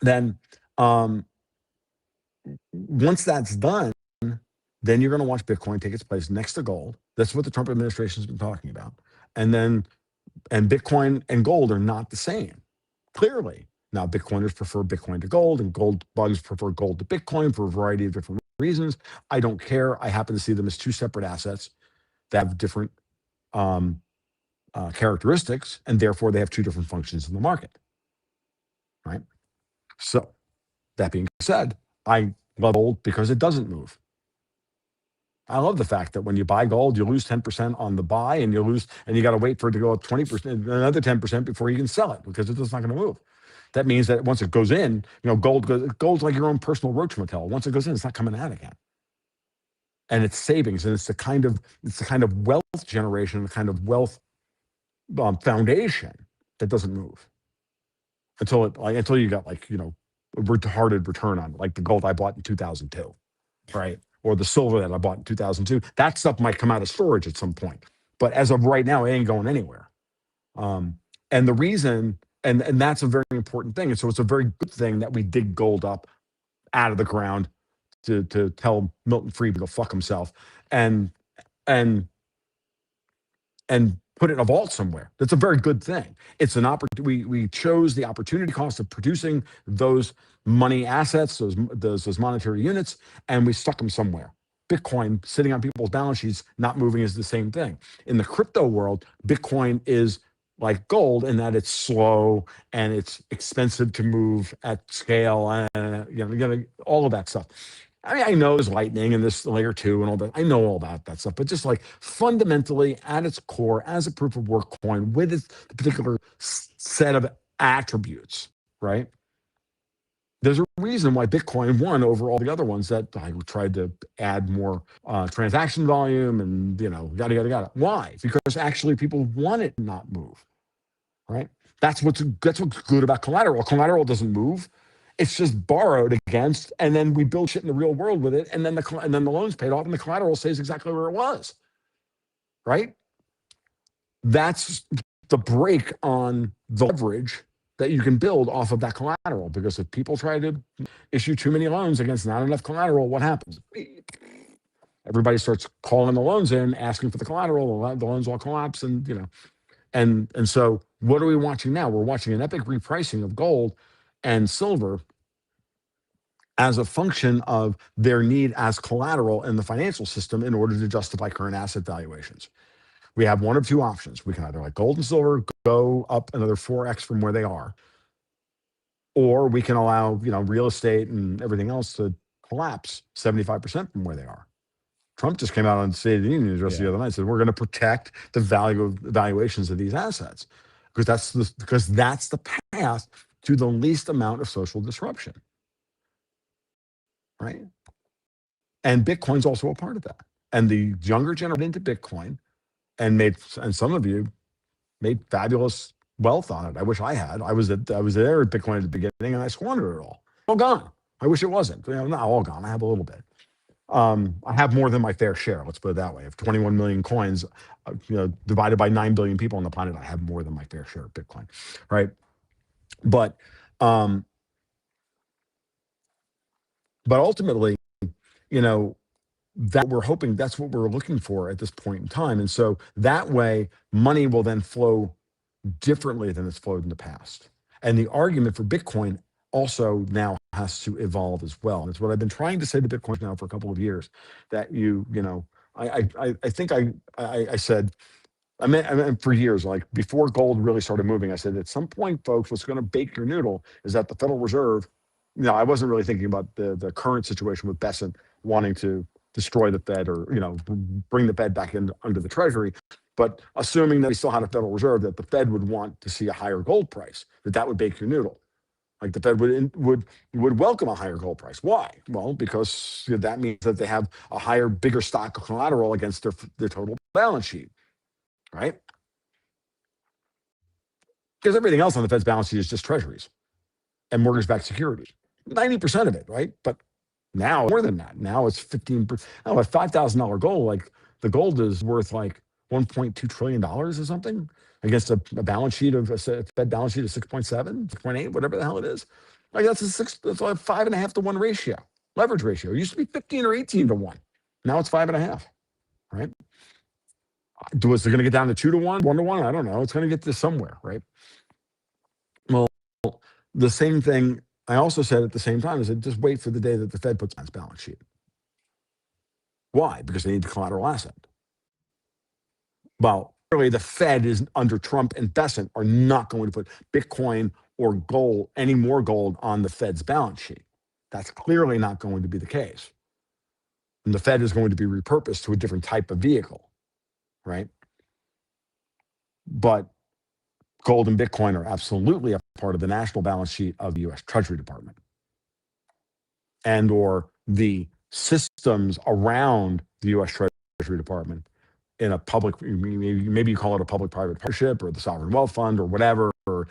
Then once that's done, then you're going to watch Bitcoin take its place next to gold. That's what the Trump administration has been talking about. And Bitcoin and gold are not the same. clearly. Now, Bitcoiners prefer Bitcoin to gold, and gold bugs prefer gold to Bitcoin for a variety of different reasons. I don't care. I happen to see them as two separate assets that have different characteristics, and therefore they have two different functions in the market, right? So that being said, I love gold because it doesn't move. I love the fact that when you buy gold, you lose 10% on the buy, and you got to wait for it to go up 20%, another 10% before you can sell it, because it's just not going to move. That means that once it goes in, gold's like your own personal roach motel. Once it goes in, it's not coming out again. And it's savings, and it's the kind of wealth generation, the kind of wealth foundation that doesn't move until you got a retarded return on it, like the gold I bought in 2002, right? Or the silver that I bought in 2002. That stuff might come out of storage at some point, but as of right now, it ain't going anywhere. And the reason, and that's a very important thing. And so it's a very good thing that we dig gold up out of the ground to tell Milton Friedman to go fuck himself and put it in a vault somewhere. That's a very good thing. It's an opportunity. We chose the opportunity cost of producing those money assets, those monetary units, and we stuck them somewhere. Bitcoin sitting on people's balance sheets, not moving, is the same thing. In the crypto world, Bitcoin is like gold in that it's slow and it's expensive to move at scale, and all of that stuff. I mean, I know there's Lightning and this layer 2 and all that. I know all about that stuff, but just like fundamentally at its core, as a proof of work coin with its particular set of attributes, right? There's a reason why Bitcoin won over all the other ones that I tried to add more transaction volume and, yada. Why? Because actually people want it to not move, right? That's what's good about collateral. Collateral doesn't move. It's just borrowed against, and then we build shit in the real world with it, and then the loan's paid off, and the collateral stays exactly where it was, right? That's the break on the leverage that you can build off of that collateral. Because if people try to issue too many loans against not enough collateral, what happens? Everybody starts calling the loans in, asking for the collateral. The loans all collapse, and and so what are we watching now? We're watching an epic repricing of gold and silver as a function of their need as collateral in the financial system in order to justify current asset valuations. We have one of two options. We can either let gold and silver go up another 4x from where they are, or we can allow real estate and everything else to collapse 75% from where they are. Trump just came out on the State of the Union address the other night and said, we're going to protect the valuations of these assets because that's the path to the least amount of social disruption, right? And Bitcoin's also a part of that. And the younger generation into Bitcoin and some of you made fabulous wealth on it. I wish I had. I was there at Bitcoin at the beginning, and I squandered it all. All gone. I wish it wasn't. Not all gone. I have a little bit. I have more than my fair share. Let's put it that way. If 21 million coins, divided by 9 billion people on the planet, I have more than my fair share of Bitcoin, right? But ultimately, that we're hoping, that's what we're looking for at this point in time. And so that way, money will then flow differently than it's flowed in the past. And the argument for Bitcoin also now has to evolve as well. And it's what I've been trying to say to Bitcoin now for a couple of years, that I think I said, I meant for years, like before gold really started moving, I said, at some point, folks, what's going to bake your noodle is that the Federal Reserve, I wasn't really thinking about the current situation with Besant wanting to destroy the Fed or, bring the Fed back under the Treasury. But assuming that we still had a Federal Reserve, that the Fed would want to see a higher gold price, that would bake your noodle. Like the Fed would welcome a higher gold price. Why? Well, because that means that they have a higher, bigger stock of collateral against their total balance sheet, right? Because everything else on the Fed's balance sheet is just treasuries and mortgage-backed securities. 90% of it, right? But now more than that. Now it's 15%. Now at $5,000 gold, like the gold is worth like $1.2 trillion or something against a balance sheet of a Fed balance sheet of 6.7, 6.8, whatever the hell it is. Like that's like 5.5 to 1 ratio, leverage ratio. It used to be 15 or 18 to 1. Now it's 5.5, right? Is it going to get down to 2 to 1, 1 to 1? I don't know. It's going to get to somewhere, right? Well, the same thing I also said at the same time, is that just wait for the day that the Fed puts on its balance sheet. Why? Because they need the collateral asset. Well, clearly the Fed is under Trump and Bessent are not going to put Bitcoin or gold, any more gold on the Fed's balance sheet. That's clearly not going to be the case. And the Fed is going to be repurposed to a different type of vehicle, right? But gold and Bitcoin are absolutely a part of the national balance sheet of the U.S. Treasury Department and or the systems around the U.S. Treasury Department in a public, maybe you call it a public-private partnership or the sovereign wealth fund or whatever, or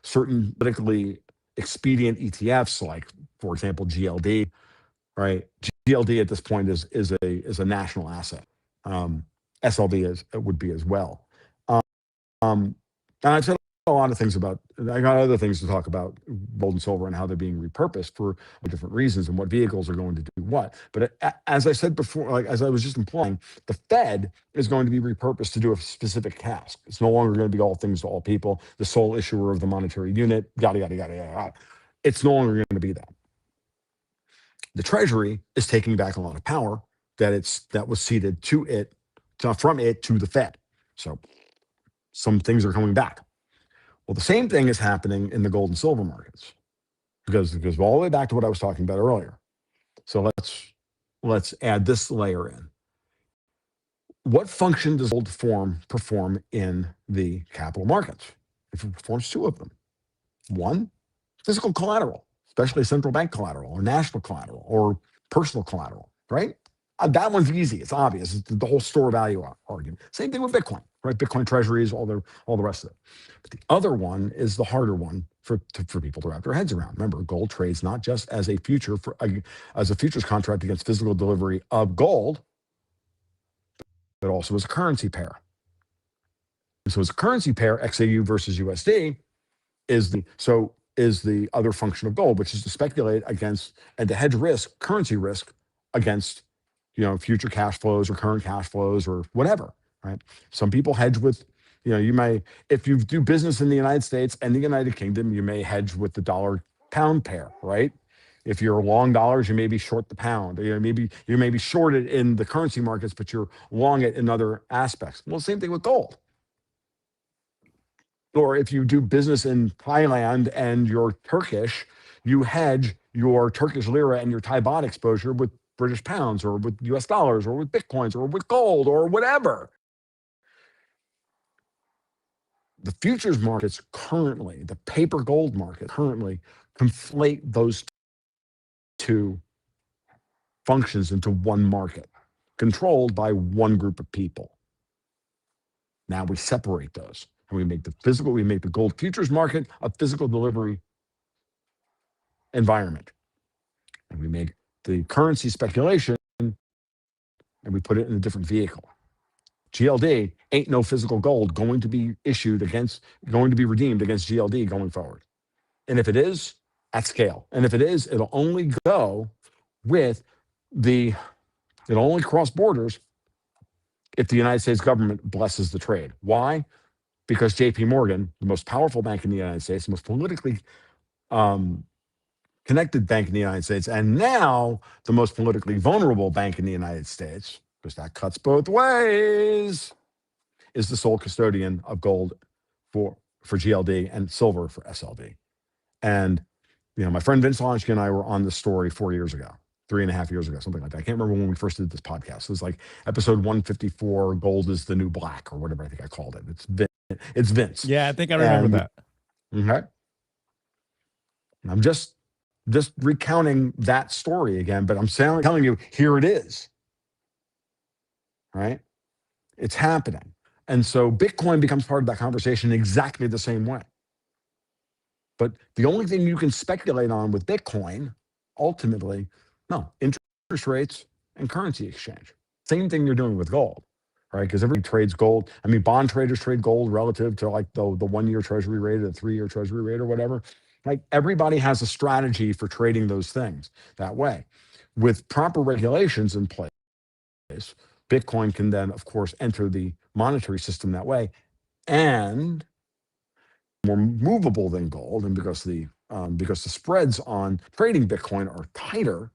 certain politically expedient ETFs like, for example, GLD, right? GLD at this point is a national asset. SLD would be as well. And I've said a lot of things about, I got other things to talk about gold and silver and how they're being repurposed for different reasons and what vehicles are going to do what. But as I said before, like as I was just implying, the Fed is going to be repurposed to do a specific task. It's no longer going to be all things to all people, the sole issuer of the monetary unit, yada, yada, yada, yada. It's no longer going to be that. The Treasury is taking back a lot of power that was ceded to it, from it to the Fed. So some things are coming back. Well, the same thing is happening in the gold and silver markets because all the way back to what I was talking about earlier. So let's add this layer in. What function does gold perform in the capital markets? It performs two of them. One, physical collateral, especially central bank collateral or national collateral or personal collateral, right? That one's easy. It's obvious. It's the whole store value argument. Same thing with Bitcoin, right? Bitcoin treasuries, all the rest of it. But the other one is the harder one for people to wrap their heads around. Remember, gold trades not just as a futures contract against physical delivery of gold, but also as a currency pair. And so as a currency pair, XAU versus USD is the other function of gold, which is to speculate against and to hedge risk, currency risk against future cash flows or current cash flows or whatever, right? Some people hedge with, you may, if you do business in the United States and the United Kingdom, you may hedge with the dollar pound pair, right? If you're long dollars, you may be short the pound. Maybe you may be short it in the currency markets, but you're long it in other aspects. Well, same thing with gold. Or if you do business in Thailand and you're Turkish, you hedge your Turkish lira and your Thai baht exposure with British pounds or with US dollars or with Bitcoins or with gold or whatever. The futures markets currently, the paper gold market currently conflate those two functions into one market controlled by one group of people. Now we separate those and we make the gold futures market a physical delivery environment. And we make the currency speculation and we put it in a different vehicle. GLD ain't no physical gold going to be redeemed against GLD going forward. And if it is, at scale. And if it is, it'll only go with it'll only cross borders if the United States government blesses the trade. Why? Because JP Morgan, the most powerful bank in the United States, the most politically connected bank in the United States, and now the most politically vulnerable bank in the United States, because that cuts both ways, is the sole custodian of gold for GLD and silver for SLV. And my friend Vince Lonsky and I were on this story 4 years ago, 3.5 years ago, something like that. I can't remember when we first did this podcast. It was like episode 154, Gold is the New Black, or whatever I think I called it. It's Vince. Yeah, I think I remember that. Okay. I'm just recounting that story again, but I'm telling you, here it is. Right? It's happening. And so Bitcoin becomes part of that conversation exactly the same way. But the only thing you can speculate on with Bitcoin, ultimately, interest rates and currency exchange. Same thing you're doing with gold, right? Because everybody trades gold. I mean, bond traders trade gold relative to like the 1-year treasury rate or the 3-year treasury rate or whatever. Like everybody has a strategy for trading those things that way. With proper regulations in place, Bitcoin can then, of course, enter the monetary system that way and more movable than gold. And because the because the spreads on trading Bitcoin are tighter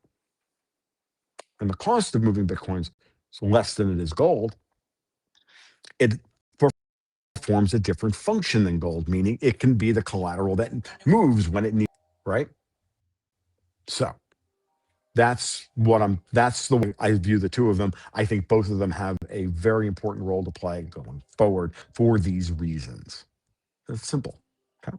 and the cost of moving Bitcoins is less than it is gold, it performs a different function than gold, meaning it can be the collateral that moves when it needs, right? So that's the way I view the two of them. I think both of them have a very important role to play going forward for these reasons. It's simple. Okay.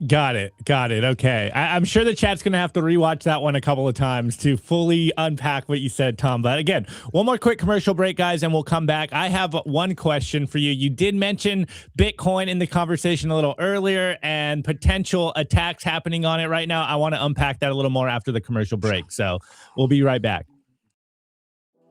Got it. Okay. I'm sure the chat's going to have to rewatch that one a couple of times to fully unpack what you said, Tom. But again, one more quick commercial break, guys, and we'll come back. I have one question for you. You did mention Bitcoin in the conversation a little earlier and potential attacks happening on it right now. I want to unpack that a little more after the commercial break. So we'll be right back.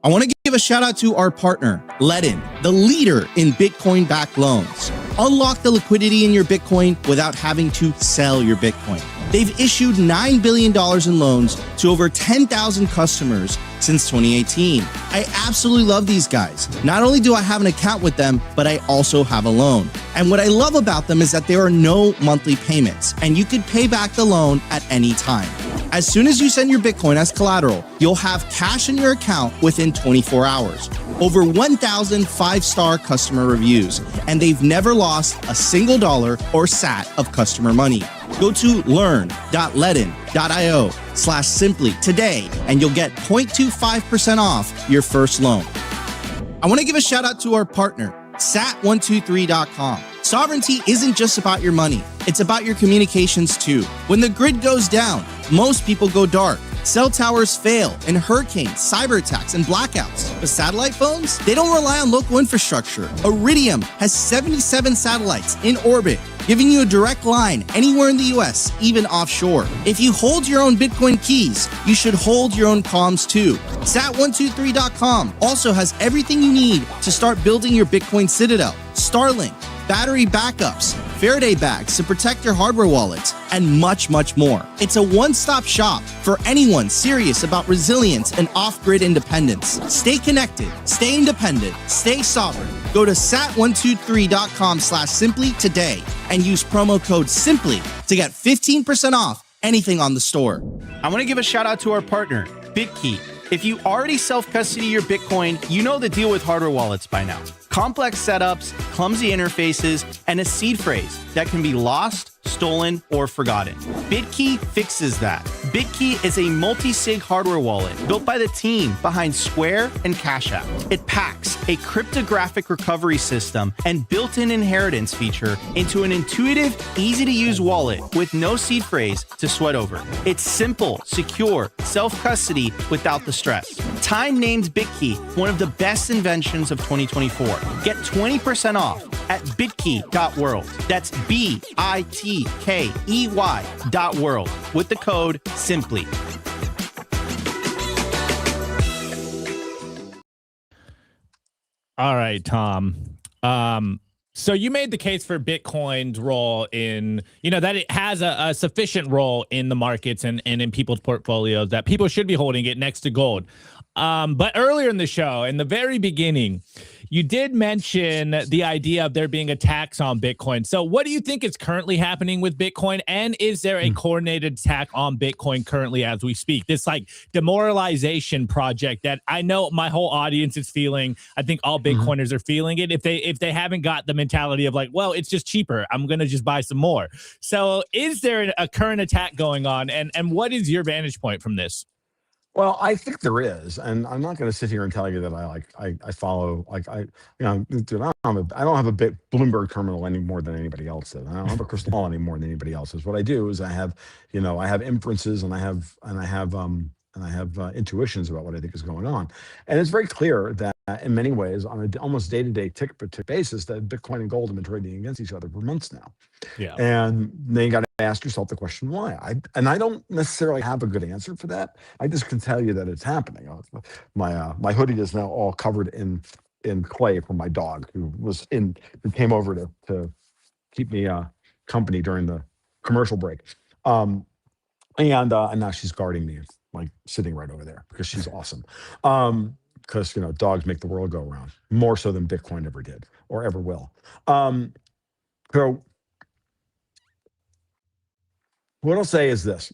I want to give a shout out to our partner, Ledin, the leader in Bitcoin-backed loans. Unlock the liquidity in your Bitcoin without having to sell your Bitcoin. They've issued $9 billion in loans to over 10,000 customers since 2018. I absolutely love these guys. Not only do I have an account with them, but I also have a loan. And what I love about them is that there are no monthly payments, and you could pay back the loan at any time. As soon as you send your Bitcoin as collateral, you'll have cash in your account within 24 hours. Over 1,000 five-star customer reviews, and they've never lost a single dollar or sat of customer money. Go to learn.ledin.io/simply today, and you'll get 0.25% off your first loan. I want to give a shout out to our partner, sat123.com. Sovereignty isn't just about your money. It's about your communications too. When the grid goes down, most people go dark. Cell towers fail in hurricanes, cyber attacks, and blackouts. But satellite phones, they don't rely on local infrastructure. Iridium has 77 satellites in orbit, giving you a direct line anywhere in the US, even offshore. If you hold your own Bitcoin keys, you should hold your own comms too. Sat123.com also has everything you need to start building your Bitcoin citadel. Starlink, battery backups, Faraday bags to protect your hardware wallets, and much, much more. It's a one-stop shop for anyone serious about resilience and off-grid independence. Stay connected, stay independent, stay sovereign. Go to sat123.com/simply today and use promo code SIMPLY to get 15% off anything on the store. I want to give a shout out to our partner, BitKey. If you already self-custody your Bitcoin, you know the deal with hardware wallets by now. Complex setups, clumsy interfaces, and a seed phrase that can be lost, stolen, or forgotten. BitKey fixes that. BitKey is a multi-sig hardware wallet built by the team behind Square and Cash App. It packs a cryptographic recovery system and built-in inheritance feature into an intuitive, easy-to-use wallet with no seed phrase to sweat over. It's simple, secure, self-custody without the stress. Time named BitKey one of the best inventions of 2024. Get 20% off at bitkey.world. That's BITKEY.world with the code SIMPLY. All right, Tom. So you made the case for Bitcoin's role in, that it has a sufficient role in the markets and in people's portfolios, that people should be holding it next to gold. But earlier in the show, in the very beginning, you did mention the idea of there being a tax on Bitcoin. So what do you think is currently happening with Bitcoin? And is there a coordinated attack on Bitcoin currently as we speak? This demoralization project that I know my whole audience is feeling. I think all Bitcoiners are feeling it. If they haven't got the mentality of well, it's just cheaper, I'm going to just buy some more. So is there a current attack going on? And what is your vantage point from this? Well, I think there is, and I'm not going to sit here and tell you that I follow dude, I don't have a bit Bloomberg terminal any more than anybody else does. I don't have a crystal ball any more than anybody else does. What I do is I have inferences and I have intuitions about what I think is going on, and it's very clear that in many ways, on an almost day-to-day tick-by-tick basis, that Bitcoin and gold have been trading against each other for months now. Yeah, and then you got to ask yourself the question why. I don't necessarily have a good answer for that. I just can tell you that it's happening. My hoodie is now all covered in clay from my dog who came over to keep me company during the commercial break. And now she's guarding me, sitting right over there because she's awesome. Because dogs make the world go round more so than Bitcoin ever did or ever will. So What I'll say is this.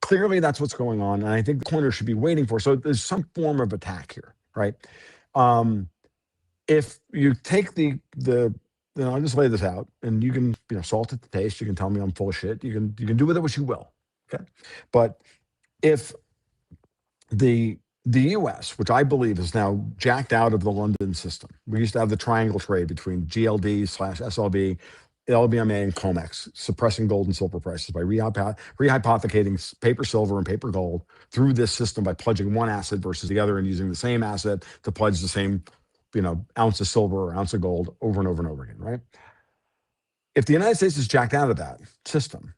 Clearly, that's what's going on. And I think the coiners should be waiting for. So there's some form of attack here, right? If you take I'll just lay this out, and you can, salt at the taste. You can tell me I'm full of shit. You can do with it what you will. Okay. But if the US, which I believe is now jacked out of the London system, we used to have the triangle trade between GLD/SLB, LBMA, and COMEX, suppressing gold and silver prices by rehypothecating paper silver and paper gold through this system by pledging one asset versus the other and using the same asset to pledge the same, ounce of silver or ounce of gold over and over and over again, right? If the United States is jacked out of that system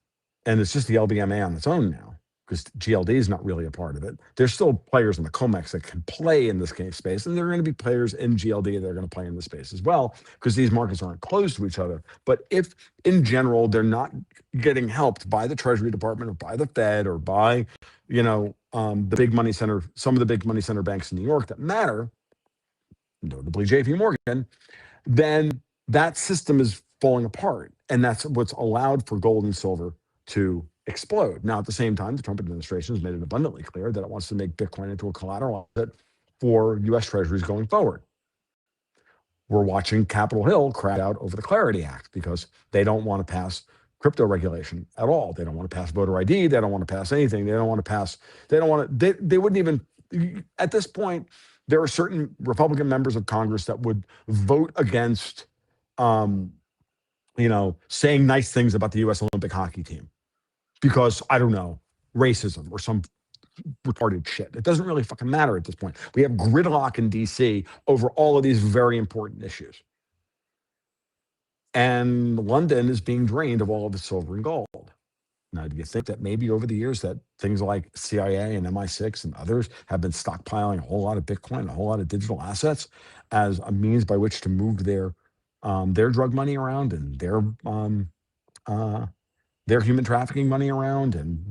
and it's just the LBMA on its own now, because GLD is not really a part of it. There's still players in the COMEX that can play in this game space, and there are going to be players in GLD that are going to play in the space as well, because these markets aren't closed to each other. But if, in general, they're not getting helped by the Treasury Department or by the Fed or by, the big money center, some of the big money center banks in New York that matter, notably JP Morgan, then that system is falling apart, and that's what's allowed for gold and silver to explode. Now, at the same time, the Trump administration has made it abundantly clear that it wants to make Bitcoin into a collateral asset for U.S. Treasuries going forward. We're watching Capitol Hill crack out over the Clarity Act because they don't want to pass crypto regulation at all. They don't want to pass voter ID. They don't want to pass anything. They don't want to pass, they wouldn't even, at this point, there are certain Republican members of Congress that would vote against, saying nice things about the U.S. Olympic hockey team. Because, I don't know, racism or some retarded shit. It doesn't really fucking matter at this point. We have gridlock in DC over all of these very important issues. And London is being drained of all of its silver and gold. Now, do you think that maybe over the years that things like CIA and MI6 and others have been stockpiling a whole lot of Bitcoin, a whole lot of digital assets as a means by which to move their drug money around and their human trafficking money around and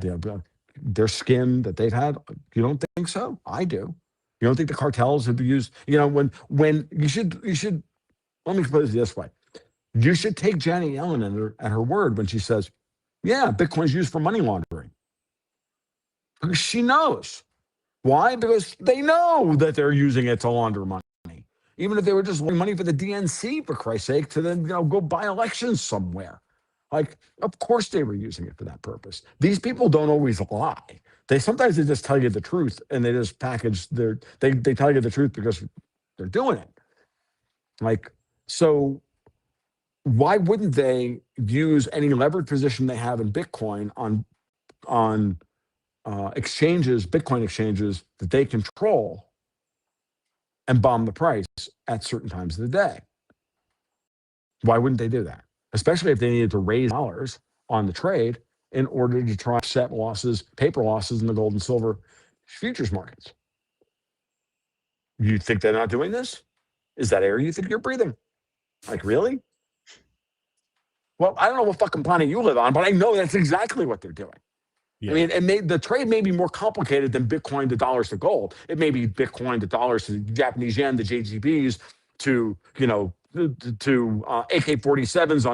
their skin that they've had? You don't think so? I do. You don't think the cartels have used, when you should, let me put it this way. You should take Janet Yellen at her word when she says, yeah, Bitcoin's used for money laundering. Because she knows. Why? Because they know that they're using it to launder money. Even if they were just laundering money for the DNC, for Christ's sake, to then go buy elections somewhere. Like, of course they were using it for that purpose. These people don't always lie. Sometimes they just tell you the truth, and they just package they tell you the truth because they're doing it. Like, so why wouldn't they use any levered position they have in Bitcoin on exchanges, Bitcoin exchanges that they control, and bomb the price at certain times of the day? Why wouldn't they do that? Especially if they needed to raise dollars on the trade in order to try to set losses, paper losses in the gold and silver futures markets. You think they're not doing this? Is that air you think you're breathing? Like, really? Well, I don't know what fucking planet you live on, but I know that's exactly what they're doing. Yeah. I mean, the trade may be more complicated than Bitcoin to dollars to gold. It may be Bitcoin to dollars to Japanese yen to JGBs to, to AK-47s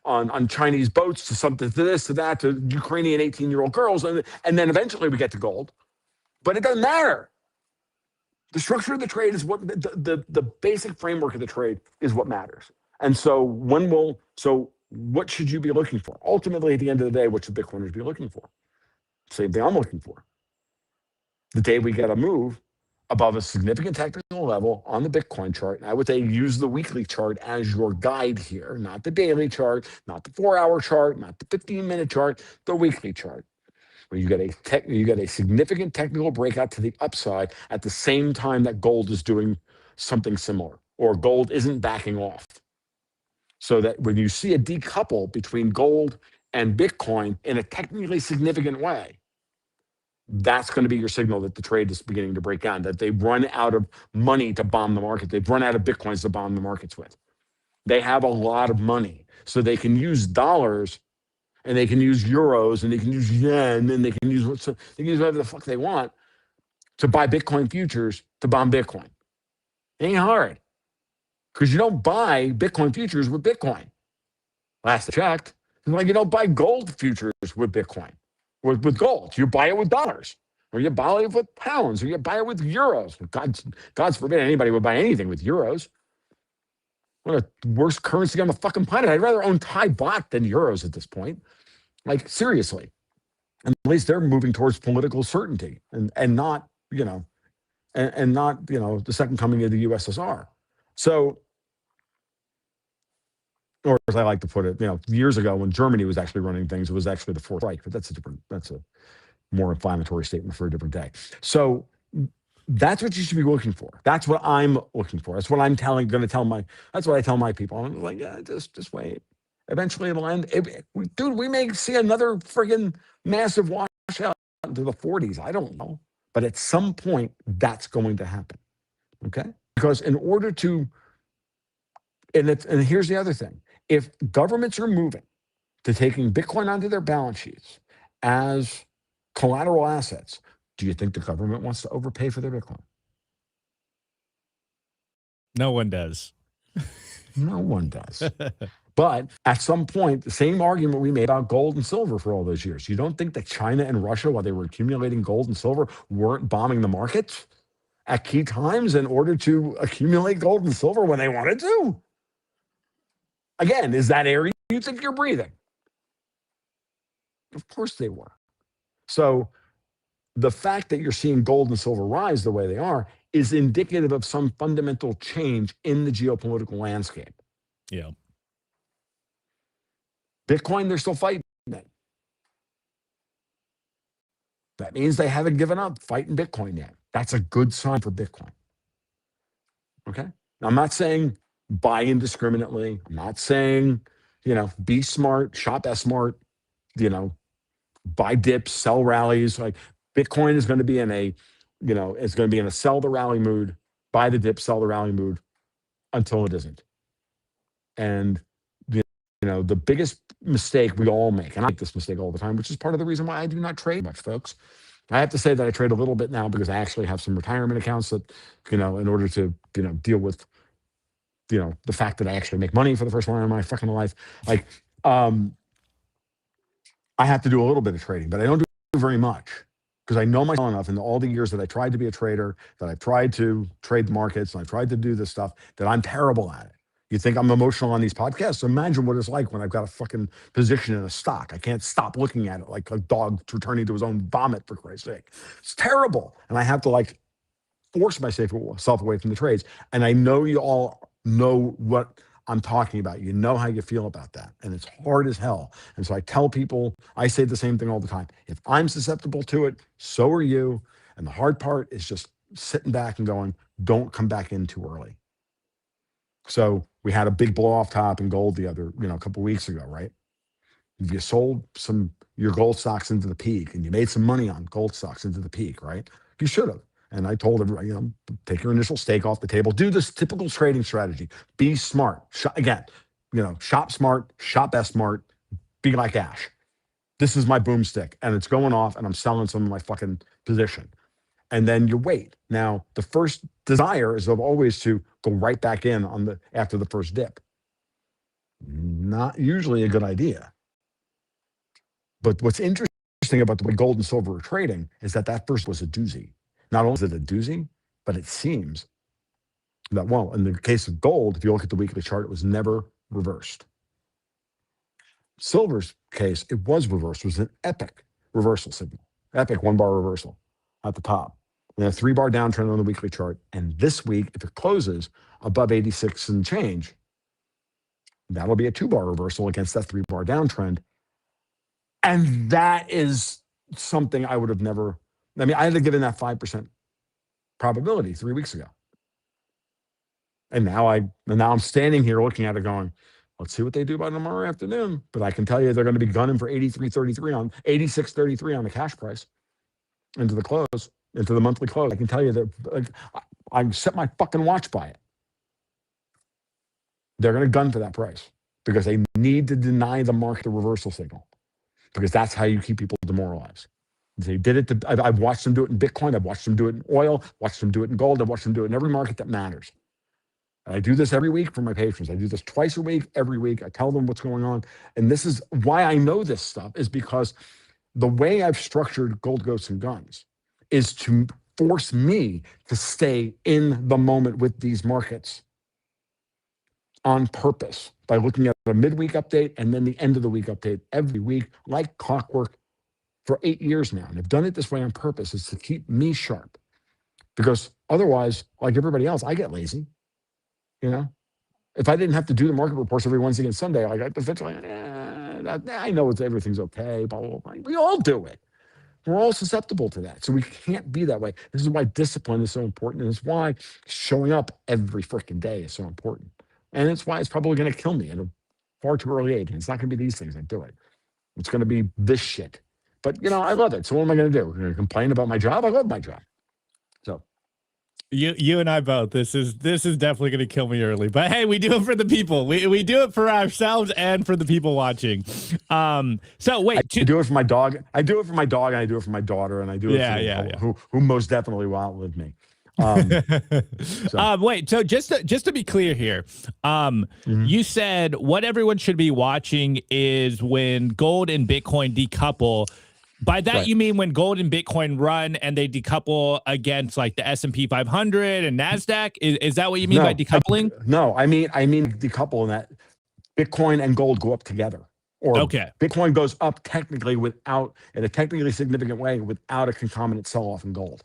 on Chinese boats to something, to this, to that, to Ukrainian 18-year-old girls. And then eventually we get to gold. But it doesn't matter. The structure of the trade is what, the basic framework of the trade is what matters. And so what should you be looking for? Ultimately, at the end of the day, what should Bitcoiners be looking for? Same thing I'm looking for. The day we get a move above a significant technical level on the Bitcoin chart, and I would say use the weekly chart as your guide here, not the daily chart, not the 4-hour chart, not the 15-minute chart, the weekly chart, where you get a significant technical breakout to the upside at the same time that gold is doing something similar, or gold isn't backing off. So that when you see a decouple between gold and Bitcoin in a technically significant way, that's going to be your signal that the trade is beginning to break down, that they've run out of money to bomb the market. They've run out of Bitcoins to bomb the markets with. They have a lot of money, so they can use dollars and they can use euros and they can use yen and they can use whatever the fuck they want to buy Bitcoin futures to bomb Bitcoin. It ain't hard. Because you don't buy Bitcoin futures with Bitcoin. Last I checked, Like, you don't buy gold futures with Bitcoin, with gold. You buy it with dollars, or you buy it with pounds, or you buy it with euros. God forbid anybody would buy anything with euros. What a worst currency on the fucking planet. I'd rather own Thai baht than euros at this point. Like, seriously. And at least they're moving towards political certainty and not, and not, the second coming of the USSR. So, or as I like to put it, years ago when Germany was actually running things, it was actually the Fourth Reich, but that's a more inflammatory statement for a different day. So that's what you should be looking for. That's what I'm looking for. That's what I'm that's what I tell my people. I'm like, yeah, just wait. Eventually it'll end. Dude, we may see another friggin' massive washout into the 40s. I don't know. But at some point, that's going to happen. Okay? Because in order to, and here's the other thing. If governments are moving to taking Bitcoin onto their balance sheets as collateral assets, do you think the government wants to overpay for their Bitcoin? No one does. No one does. But at some point, the same argument we made about gold and silver for all those years. You don't think that China and Russia, while they were accumulating gold and silver, weren't bombing the markets at key times in order to accumulate gold and silver when they wanted to? Again, is that air you think you're breathing? Of course they were. So the fact that you're seeing gold and silver rise the way they are is indicative of some fundamental change in the geopolitical landscape. Yeah. Bitcoin, they're still fighting it. That means they haven't given up fighting Bitcoin yet. That's a good sign for Bitcoin. Okay? Now, I'm not saying buy indiscriminately. I'm not saying, be smart, shop as smart, buy dips, sell rallies. Like, Bitcoin is going to be in a, it's going to be in a sell the rally mood, buy the dip, sell the rally mood until it isn't. And, the biggest mistake we all make, and I make this mistake all the time, which is part of the reason why I do not trade much, folks. I have to say that I trade a little bit now because I actually have some retirement accounts that, in order to, deal with, the fact that I actually make money for the first time in my fucking life. Like, I have to do a little bit of trading, but I don't do very much because I know myself enough in all the years that I tried to be a trader, that I've tried to trade markets, and I tried to do this stuff, that I'm terrible at it. You think I'm emotional on these podcasts? Imagine what it's like when I've got a fucking position in a stock. I can't stop looking at it like a dog returning to his own vomit, for Christ's sake. It's terrible. And I have to force myself away from the trades. And I know you all know what I'm talking about. You know how you feel about that. And it's hard as hell. And so I tell people, I say the same thing all the time. If I'm susceptible to it, so are you. And the hard part is just sitting back and going, don't come back in too early. So we had a big blow off top in gold a couple of weeks ago, right? If you sold your gold stocks into the peak and you made some money on gold stocks into the peak, right? You should have. And I told everybody, take your initial stake off the table. Do this typical trading strategy. Be smart. Shop smart, shop as smart, be like Ash. This is my boomstick and it's going off and I'm selling some of my fucking position. And then you wait. Now, the first desire is always to go right back in after the first dip. Not usually a good idea. But what's interesting about the way gold and silver are trading is that first was a doozy. Not only is it a doozy, but it seems that, well, in the case of gold, if you look at the weekly chart, it was never reversed. Silver's case, it was reversed. It was an epic reversal signal. Epic one-bar reversal at the top. And a 3-bar downtrend on the weekly chart. And this week, if it closes above 86 and change, that'll be a 2-bar reversal against that 3-bar downtrend. And that is something I would have never, I had to give in that 5% probability 3 weeks ago. And now I'm standing here looking at it going, let's see what they do by tomorrow afternoon. But I can tell you they're going to be gunning for 86.33 on the cash price into the close, into the monthly close. I can tell you that I set my fucking watch by it. They're going to gun for that price because they need to deny the market a reversal signal, because that's how you keep people demoralized. They did it. I've watched them do it in Bitcoin. I've watched them do it in oil, watched them do it in gold. I've watched them do it in every market that matters. And I do this every week for my patrons. I do this twice a week, every week. I tell them what's going on. And this is why I know this stuff, is because the way I've structured Gold, Ghosts, and Guns is to force me to stay in the moment with these markets on purpose by looking at a midweek update and then the end of the week update every week, like clockwork, for 8 years now. And I've done it this way on purpose, is to keep me sharp. Because otherwise, like everybody else, I get lazy. You know, if I didn't have to do the market reports every Wednesday and Sunday, like eventually, I know everything's okay, blah, blah, blah. We all do it. We're all susceptible to that. So we can't be that way. This is why discipline is so important. And it's why showing up every freaking day is so important. And it's why it's probably going to kill me at a far too early age. And it's not going to be these things that do it. It's going to be this shit. But, you know, I love it. So what am I going to do? We're going to complain about my job? I love my job. So you and I both. This is definitely going to kill me early. But hey, we do it for the people. We do it for ourselves and for the people watching. So wait, I do it for my dog. I do it for my dog, and I do it for my daughter, and I do it for who most definitely will outlive me. Wait, so just to be clear here, you said what everyone should be watching is when gold and Bitcoin decouple. By that, you mean when gold and Bitcoin run and they decouple against like the S&P 500 and NASDAQ? Is that what you mean by decoupling? I mean decouple in that Bitcoin and gold go up together. Or Bitcoin goes up technically in a technically significant way without a concomitant sell-off in gold.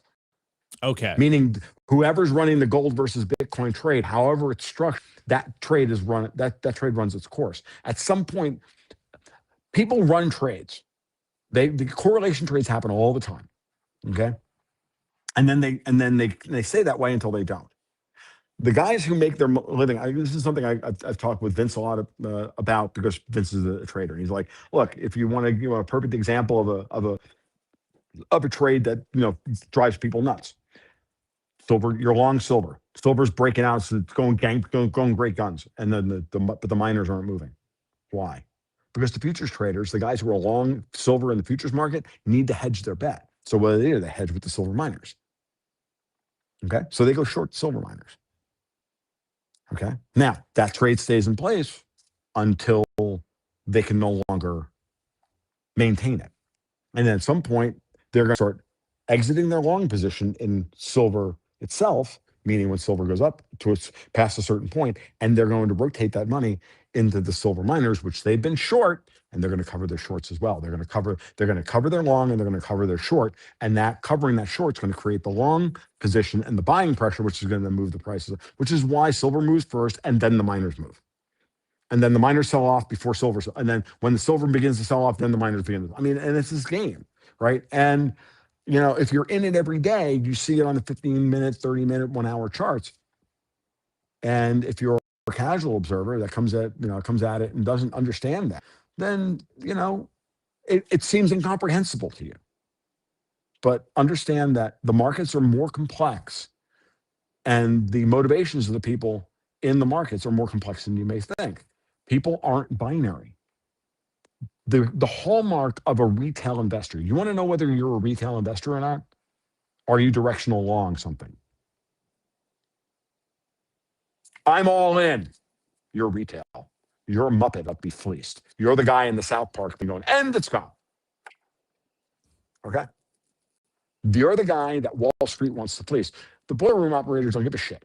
Okay. Meaning whoever's running the gold versus Bitcoin trade, however it's structured, that trade trade runs its course. At some point, people run trades. The correlation trades happen all the time, okay? And then they say that way until they don't. The guys who make their living, this is something I've talked with Vince a lot about, because Vince is a trader. He's like, look, if you want to give a perfect example of a trade that drives people nuts, silver, you're long silver. Silver's breaking out, so it's going great guns, and then but the miners aren't moving. Why? Because the futures traders, the guys who are long silver in the futures market, need to hedge their bet. So what do? They hedge with the silver miners. Okay? So they go short silver miners. Okay? Now, that trade stays in place until they can no longer maintain it. And then at some point, they're going to start exiting their long position in silver itself, meaning when silver goes up past a certain point, and they're going to rotate that money into the silver miners, which they've been short, and they're going to cover their shorts as well. They're going to cover their long, and they're going to cover their short, and that covering that short is going to create the long position and the buying pressure, which is going to move the prices, which is why silver moves first, and then the miners move. And then the miners sell off before silver. And then when the silver begins to sell off, then the miners begin to, and it's this game, right? And if you're in it every day, you see it on the 15-minute, 30-minute, 1-hour charts. And if you're a casual observer that comes at it and doesn't understand that, then it seems incomprehensible to you. But understand that the markets are more complex, and the motivations of the people in the markets are more complex than you may think. People aren't binary. The hallmark of a retail investor, you want to know whether you're a retail investor or not? Are you directional long something? I'm all in. You're retail. You're a Muppet up be fleeced. You're the guy in the South Park going, and it's gone. Okay? You're the guy that Wall Street wants to fleece. The boiler room operators don't give a shit.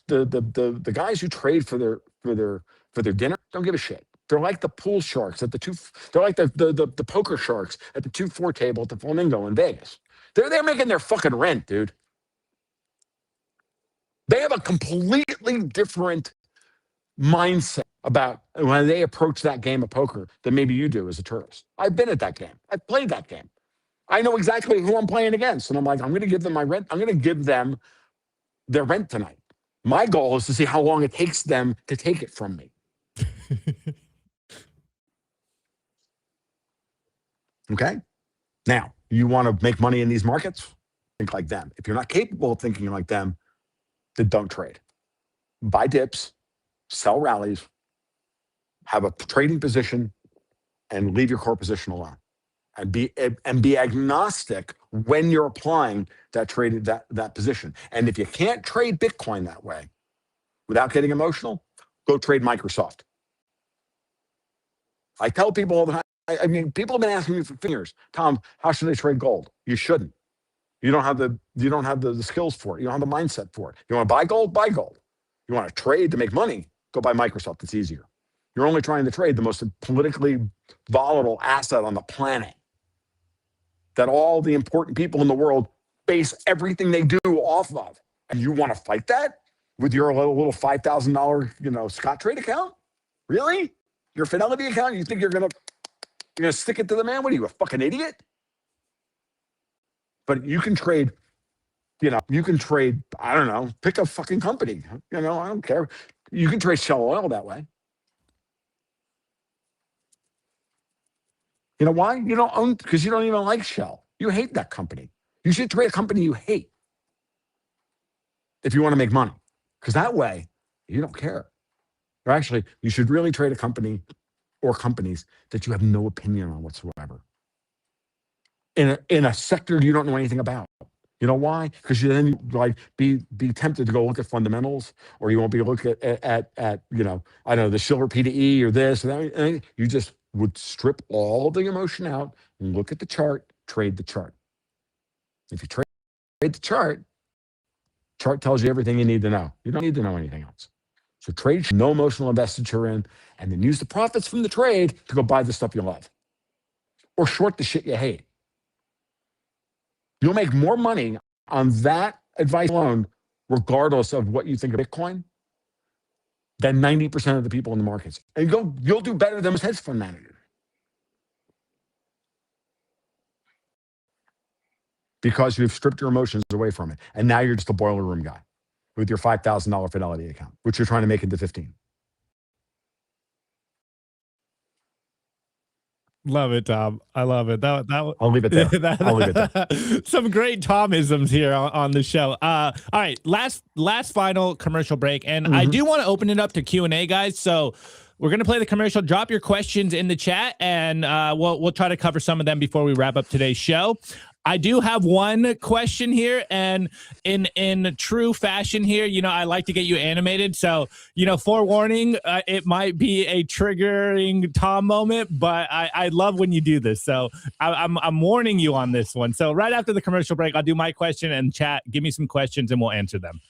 The guys who trade for their dinner don't give a shit. They're like the pool sharks at they're like the poker sharks at the 2-4 table at the Flamingo in Vegas. They're making their fucking rent, dude. They have a completely different mindset about when they approach that game of poker than maybe you do as a tourist. I've been at that game. I've played that game. I know exactly who I'm playing against. And I'm like, I'm going to give them my rent. I'm going to give them their rent tonight. My goal is to see how long it takes them to take it from me. Okay? Now, you want to make money in these markets? Think like them. If you're not capable of thinking like them, then don't trade. Buy dips, sell rallies, have a trading position, and leave your core position alone. And be agnostic when you're applying that position. And if you can't trade Bitcoin that way, without getting emotional, go trade Microsoft. I tell people all the time, I mean, people have been asking me for years, Tom, how should I trade gold? You shouldn't. You don't have the skills for it. You don't have the mindset for it. You want to buy gold? Buy gold. You want to trade to make money? Go buy Microsoft. It's easier. You're only trying to trade the most politically volatile asset on the planet that all the important people in the world base everything they do off of. And you want to fight that with your little $5,000, Scott trade account? Really? Your Fidelity account? You think you're gonna stick it to the man? What are you, a fucking idiot? But you can trade, I don't know, pick a fucking company. I don't care. You can trade Shell Oil that way. You know why? You don't own, because you don't even like Shell. You hate that company. You should trade a company you hate if you want to make money, because that way you don't care. Or actually, you should really trade a company or companies that you have no opinion on whatsoever. In a sector you don't know anything about. You know why? Because you then be tempted to go look at fundamentals, or you won't be looking at I don't know, the silver PTE or this or that. You just would strip all the emotion out and look at the chart, trade the chart. If you trade the chart tells you everything you need to know. You don't need to know anything else. So trade no emotional investiture in, and then use the profits from the trade to go buy the stuff you love, or short the shit you hate. You'll make more money on that advice alone, regardless of what you think of Bitcoin, than 90% of the people in the markets. And you'll do better than most hedge fund managers. Because you've stripped your emotions away from it. And now you're just a boiler room guy with your $5,000 Fidelity account, which you're trying to make into 15. Love it, Tom. I love it. That I'll leave it there. I'll leave it there. Some great Tomisms here on the show. All right, last final commercial break, and I do want to open it up to Q&A, guys. So we're gonna play the commercial. Drop your questions in the chat, and we'll try to cover some of them before we wrap up today's show. I do have one question here, and in true fashion here, I like to get you animated. So, forewarning, it might be a triggering Tom moment, but I love when you do this. So I'm warning you on this one. So right after the commercial break, I'll do my question, and chat, give me some questions and we'll answer them.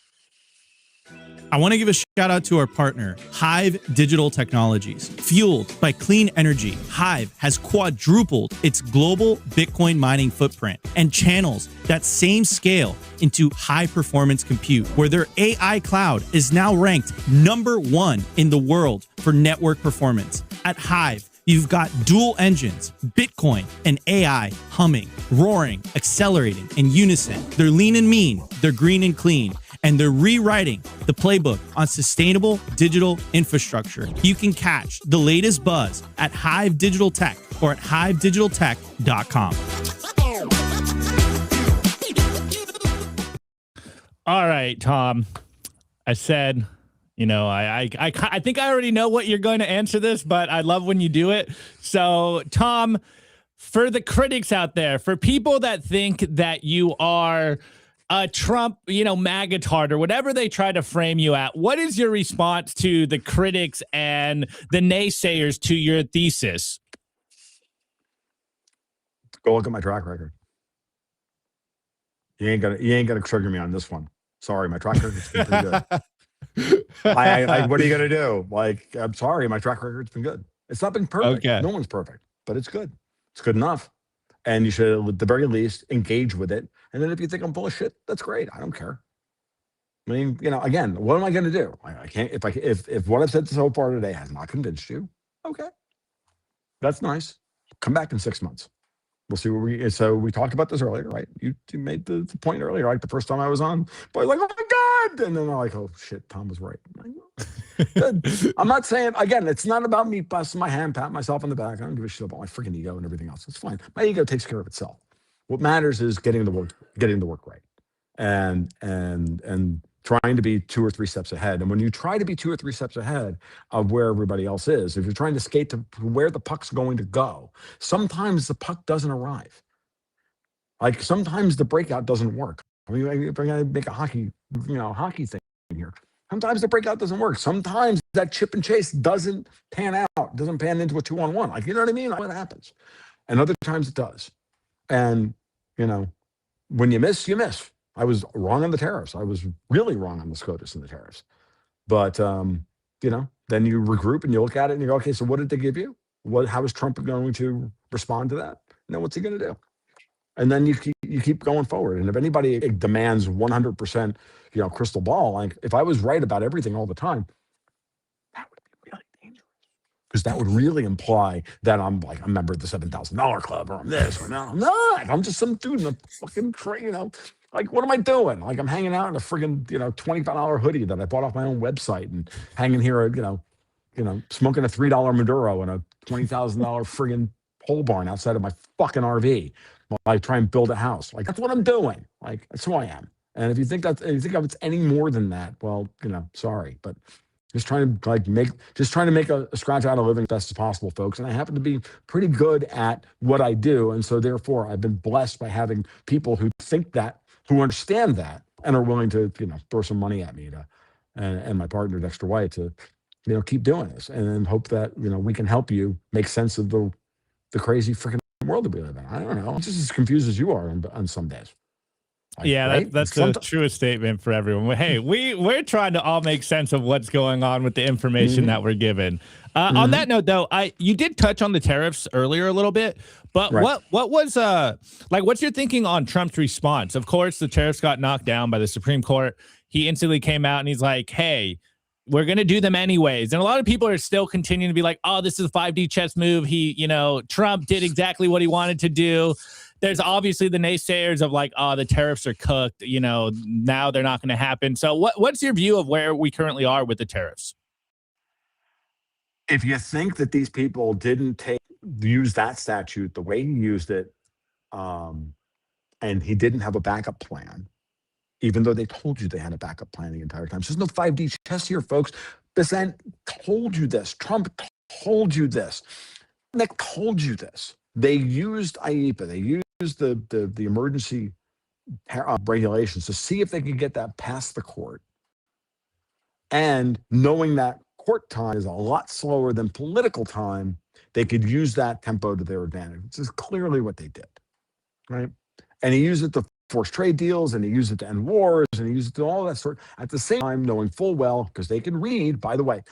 I want to give a shout out to our partner, HIVE Digital Technologies. Fueled by clean energy, HIVE has quadrupled its global Bitcoin mining footprint and channels that same scale into high performance compute, where their AI cloud is now ranked #1 in the world for network performance. At HIVE, you've got dual engines, Bitcoin and AI humming, roaring, accelerating in unison. They're lean and mean, they're green and clean, and they're rewriting the playbook on sustainable digital infrastructure. You can catch the latest buzz at HIVE Digital Tech or at hivedigitaltech.com. All right, Tom. I said, I think I already know what you're going to answer this, but I love when you do it. So, Tom, for the critics out there, for people that think that you are a Trump, MAGA-tard or whatever they try to frame you at, what is your response to the critics and the naysayers to your thesis? Go look at my track record. You ain't gonna trigger me on this one. Sorry, my track record's been pretty good. What are you gonna do? I'm sorry, my track record's been good. It's not been perfect. Okay. No one's perfect, but it's good. It's good enough. And you should, at the very least, engage with it. And then if you think I'm full of shit, that's great. I don't care. I mean, again, what am I going to do? I can't. If what I've said so far today has not convinced you, okay, that's nice. Come back in 6 months. We'll see where so we talked about this earlier, right? You made the point earlier, like the first time I was on, but I was like, oh my God. And then I'm like, oh shit, Tom was right. Good. I'm not saying, again, it's not about me busting my hand, patting myself on the back. I don't give a shit about my freaking ego and everything else. It's fine. My ego takes care of itself. What matters is getting the work right. And trying to be 2 or 3 steps ahead. And when you try to be 2 or 3 steps ahead of where everybody else is, if you're trying to skate to where the puck's going to go, sometimes the puck doesn't arrive. Like sometimes the breakout doesn't work. I mean, if I'm going to make a hockey thing here, Sometimes the breakout doesn't work. Sometimes that chip and chase doesn't pan out, doesn't pan into a 2-on-1. Like, you know what I mean? What happens? And other times it does. And, you know, when you miss, you miss. I was wrong on the tariffs. I was really wrong on the SCOTUS and the tariffs. But, you know, then you regroup and you look at it and you go, okay, so what did they give you? How is Trump going to respond to that? You know, what's he going to do? And then you keep going forward. And if anybody demands 100%, you know, crystal ball, like if I was right about everything all the time, that would be really dangerous. Because that would really imply that I'm like a member of the $7,000 club, or I'm this, or no, I'm not. I'm just some dude in a fucking, you know, like, what am I doing? Like, I'm hanging out in a friggin', you know, $25 hoodie that I bought off my own website and hanging here, you know, smoking a $3 Maduro in a $20,000 friggin' pole barn outside of my fucking RV while I try and build a house. Like, that's what I'm doing. Like, that's who I am. And if you think it's any more than that, well, you know, sorry, but just trying to make a scratch out of living as best as possible, folks. And I happen to be pretty good at what I do. And so therefore I've been blessed by having people who think that, who understand that, and are willing to, you know, throw some money at me and my partner Dexter White to, you know, keep doing this and then hope that, you know, we can help you make sense of the crazy freaking world that we live in. I don't know. I'm just as confused as you are on some days. Like, yeah, right? that's the truest statement for everyone. Hey, we're trying to all make sense of what's going on with the information that we're given. On that note, though, you did touch on the tariffs earlier a little bit, but what was what's your thinking on Trump's response? Of course, the tariffs got knocked down by the Supreme Court. He instantly came out and he's like, "Hey, we're going to do them anyways." And a lot of people are still continuing to be like, "Oh, this is a 5D chess move. Trump did exactly what he wanted to do." There's obviously the naysayers of like, "Oh, the tariffs are cooked. You know, now they're not going to happen." So what's your view of where we currently are with the tariffs? If you think that these people didn't use that statute the way he used it, and he didn't have a backup plan, even though they told you they had a backup plan the entire time. So there's no 5D chess here, folks. Bissent told you this. Trump told you this. Nick told you this. They used IEPA. They used the emergency regulations to see if they could get that past the court. And knowing that court time is a lot slower than political time, they could use that tempo to their advantage. This is clearly what they did, right? And he used it to force trade deals, and he used it to end wars, and he used it to all that sort. At the same time, knowing full well, because they can read, by the way,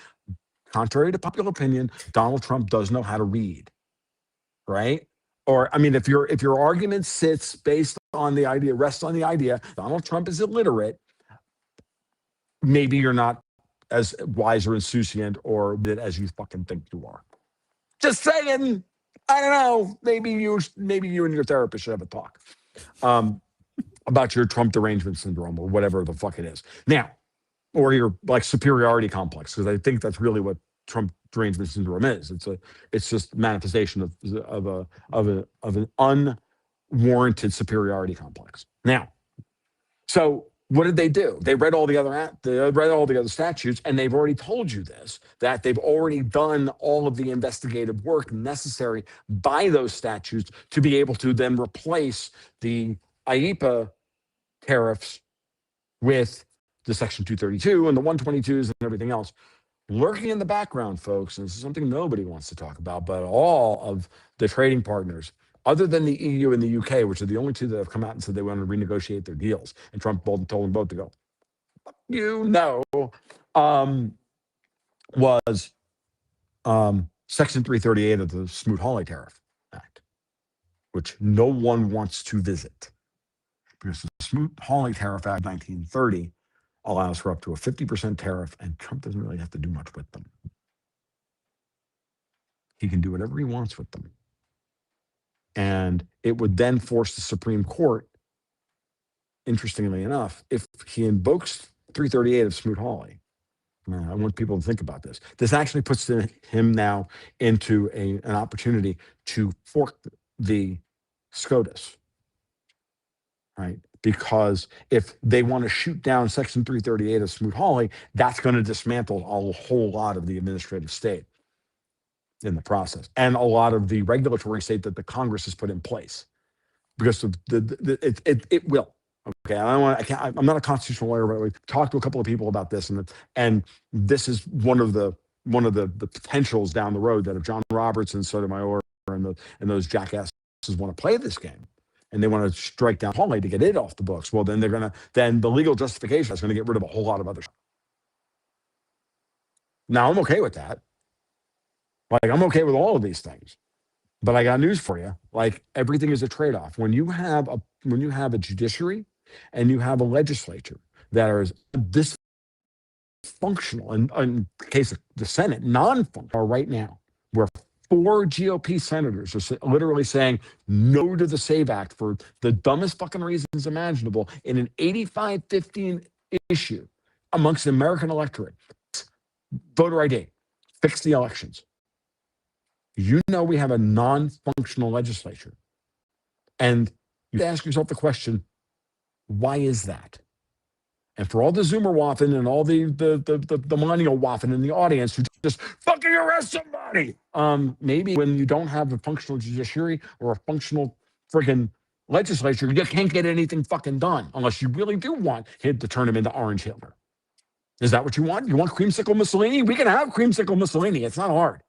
contrary to popular opinion, Donald Trump does know how to read, right? Or, I mean, if your argument rests on the idea, Donald Trump is illiterate, maybe you're not as wise or insouciant or as you fucking think you are. Just saying. I don't know. Maybe you and your therapist should have a talk about your Trump derangement syndrome or whatever the fuck it is. Now, or your like superiority complex, because I think that's really what Trump derangement syndrome is. It's just manifestation of an unwarranted superiority complex. Now, so what did they do? They read all the other statutes, and they've already told you this, that they've already done all of the investigative work necessary by those statutes to be able to then replace the IEPA tariffs with the Section 232 and the 122s and everything else. Lurking in the background, folks, and this is something nobody wants to talk about, but all of the trading partners, other than the EU and the UK, which are the only two that have come out and said they want to renegotiate their deals, and Trump told them both to go, was Section 338 of the Smoot-Hawley Tariff Act, which no one wants to visit. Because the Smoot-Hawley Tariff Act 1930 allows for up to a 50% tariff, and Trump doesn't really have to do much with them. He can do whatever he wants with them. And it would then force the Supreme Court, interestingly enough, if he invokes 338 of Smoot-Hawley. I want people to think about this. This actually puts him now into an opportunity to fork the SCOTUS, right? Because if they want to shoot down Section 338 of Smoot-Hawley, that's going to dismantle a whole lot of the administrative state in the process, and a lot of the regulatory state that the Congress has put in place, because of it will. Okay, I'm not a constitutional lawyer, but we talked to a couple of people about this, and this is one of the potentials down the road, that if John Roberts and Sotomayor and those jackasses want to play this game, and they want to strike down Hawley to get it off the books, well, then the legal justification is going to get rid of a whole lot of other stuff. Now, I'm okay with that. Like, I'm okay with all of these things. But I got news for you. Like, everything is a trade-off. When you have a judiciary and you have a legislature that are dysfunctional, and in the case of the Senate, non-functional right now, where 4 GOP senators are literally saying no to the SAVE Act for the dumbest fucking reasons imaginable in an 85-15 issue amongst the American electorate. Voter ID, fix the elections. You know, we have a non-functional legislature. And you ask yourself the question, why is that? And for all the Zoomer waffing and all the millennial waffing in the audience who just fucking arrest somebody, maybe when you don't have a functional judiciary or a functional friggin' legislature, you can't get anything fucking done unless you really do want him to turn him into Orange Hitler. Is that what you want? You want creamsicle Mussolini? We can have creamsicle Mussolini. It's not hard.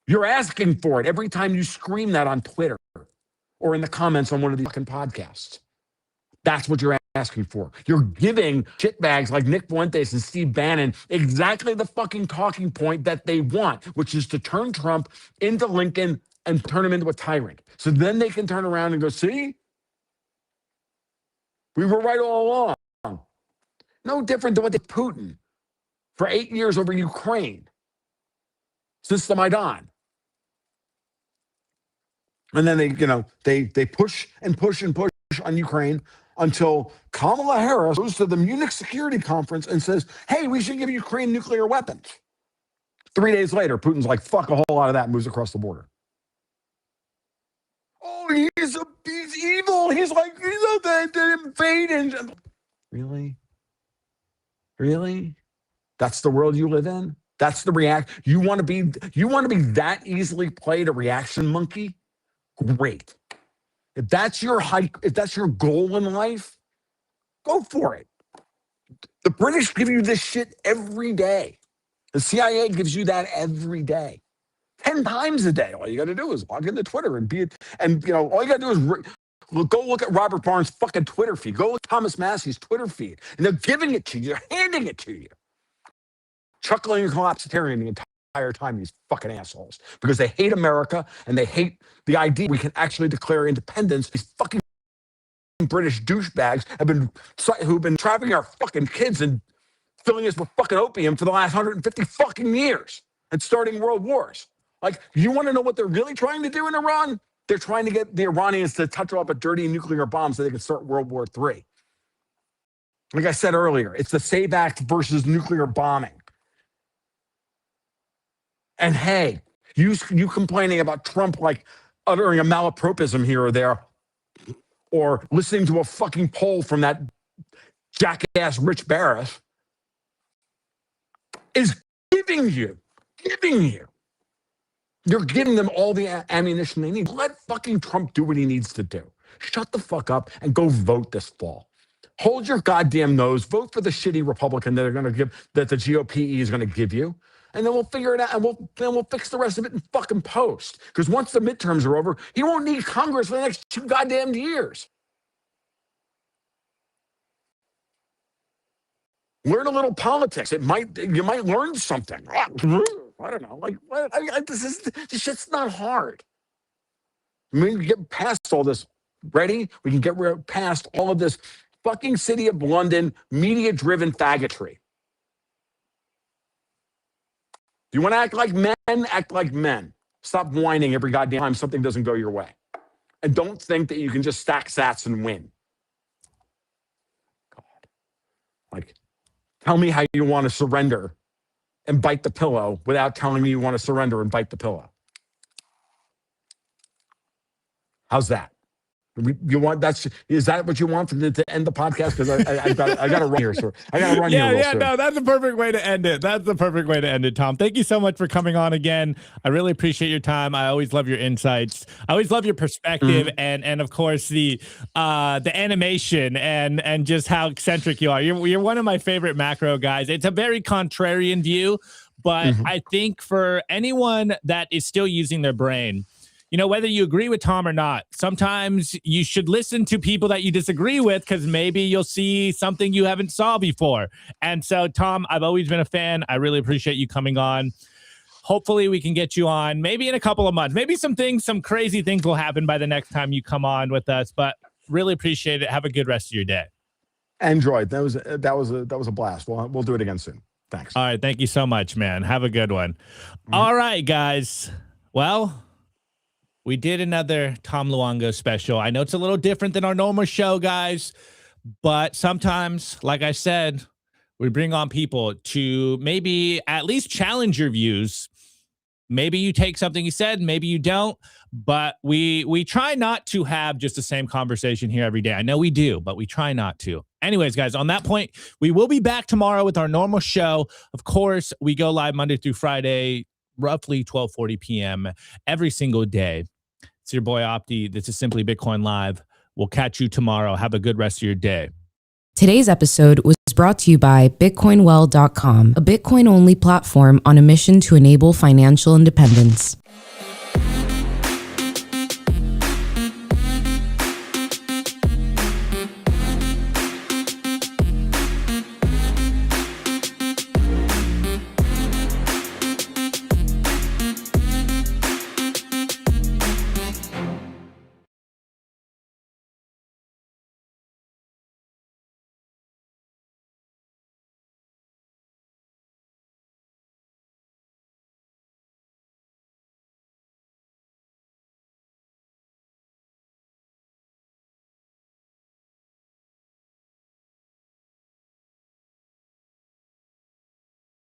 You're asking for it every time you scream that on Twitter or in the comments on one of these fucking podcasts. That's what you're asking for. You're giving shitbags like Nick Fuentes and Steve Bannon exactly the fucking talking point that they want, which is to turn Trump into Lincoln and turn him into a tyrant. So then they can turn around and go, see? We were right all along. No different than what they did Putin for 8 years over Ukraine since the Maidan. And then they push and push and push on Ukraine until Kamala Harris goes to the Munich Security Conference and says, hey, we should give Ukraine nuclear weapons. 3 days later, Putin's like, fuck a whole lot of that, moves across the border. Oh, he's evil. He's like, they invaded. Really? Really? That's the world you live in? That's the you want to be that easily played a reaction monkey? Great. If that's your goal in life, go for it. The British give you this shit every day. The CIA gives you that every day. 10 times a day. All you got to do is log into Twitter and all you got to do is go look at Robert Barnes' fucking Twitter feed. Go look at Thomas Massey's Twitter feed. And they're giving it to you. They're handing it to you. Chuckling and collapsitarian the entire time, these fucking assholes. Because they hate America and they hate the idea we can actually declare independence. These fucking British douchebags who've been trapping our fucking kids and filling us with fucking opium for the last 150 fucking years and starting world wars. Like, you want to know what they're really trying to do in Iran? They're trying to get the Iranians to touch up a dirty nuclear bomb so they can start World War III. Like I said earlier, it's the SAVE Act versus nuclear bombing. And hey, you complaining about Trump like uttering a malapropism here or there, or listening to a fucking poll from that jackass Rich Barrett, is giving you. You're giving them all the ammunition they need. Let fucking Trump do what he needs to do. Shut the fuck up and go vote this fall. Hold your goddamn nose. Vote for the shitty Republican that the GOP is going to give you. And then we'll figure it out, and we'll fix the rest of it in fucking post. Because once the midterms are over, he won't need Congress for the next 2 goddamn years. Learn a little politics. You might learn something. I don't know. This shit's not hard. I mean, we get past all this. Ready? We can get past all of this fucking City of London media-driven faggotry. You want to act like men? Act like men. Stop whining every goddamn time something doesn't go your way. And don't think that you can just stack sats and win. God. Like, tell me how you want to surrender and bite the pillow without telling me you want to surrender and bite the pillow. How's that? You want is that what you want to end the podcast? Because I got to run here, sir. I got to run here. Yeah, no, that's the perfect way to end it. That's the perfect way to end it, Tom. Thank you so much for coming on again. I really appreciate your time. I always love your insights. I always love your perspective, and of course the animation and just how eccentric you are. You're one of my favorite macro guys. It's a very contrarian view, but I think for anyone that is still using their brain, you know, whether you agree with Tom or not, sometimes you should listen to people that you disagree with, because maybe you'll see something you haven't saw before. And so, Tom, I've always been a fan. I really appreciate you coming on. Hopefully we can get you on maybe in a couple of months. Maybe some crazy things will happen by the next time you come on with us, but really appreciate it. Have a good rest of your day. Android, that was a blast. We'll do it again soon. Thanks. All right. Thank you so much, man. Have a good one. All right, guys. Well, we did another Tom Luongo special. I know it's a little different than our normal show, guys, but sometimes, like I said, we bring on people to maybe at least challenge your views. Maybe you take something he said, maybe you don't, but we try not to have just the same conversation here every day. I know we do, but we try not to. Anyways, guys, on that point, we will be back tomorrow with our normal show. Of course, we go live Monday through Friday, roughly 12:40 p.m. every single day. It's your boy Opti. This is Simply Bitcoin Live. We'll catch you tomorrow. Have a good rest of your day. Today's episode was brought to you by BitcoinWell.com, a Bitcoin-only platform on a mission to enable financial independence.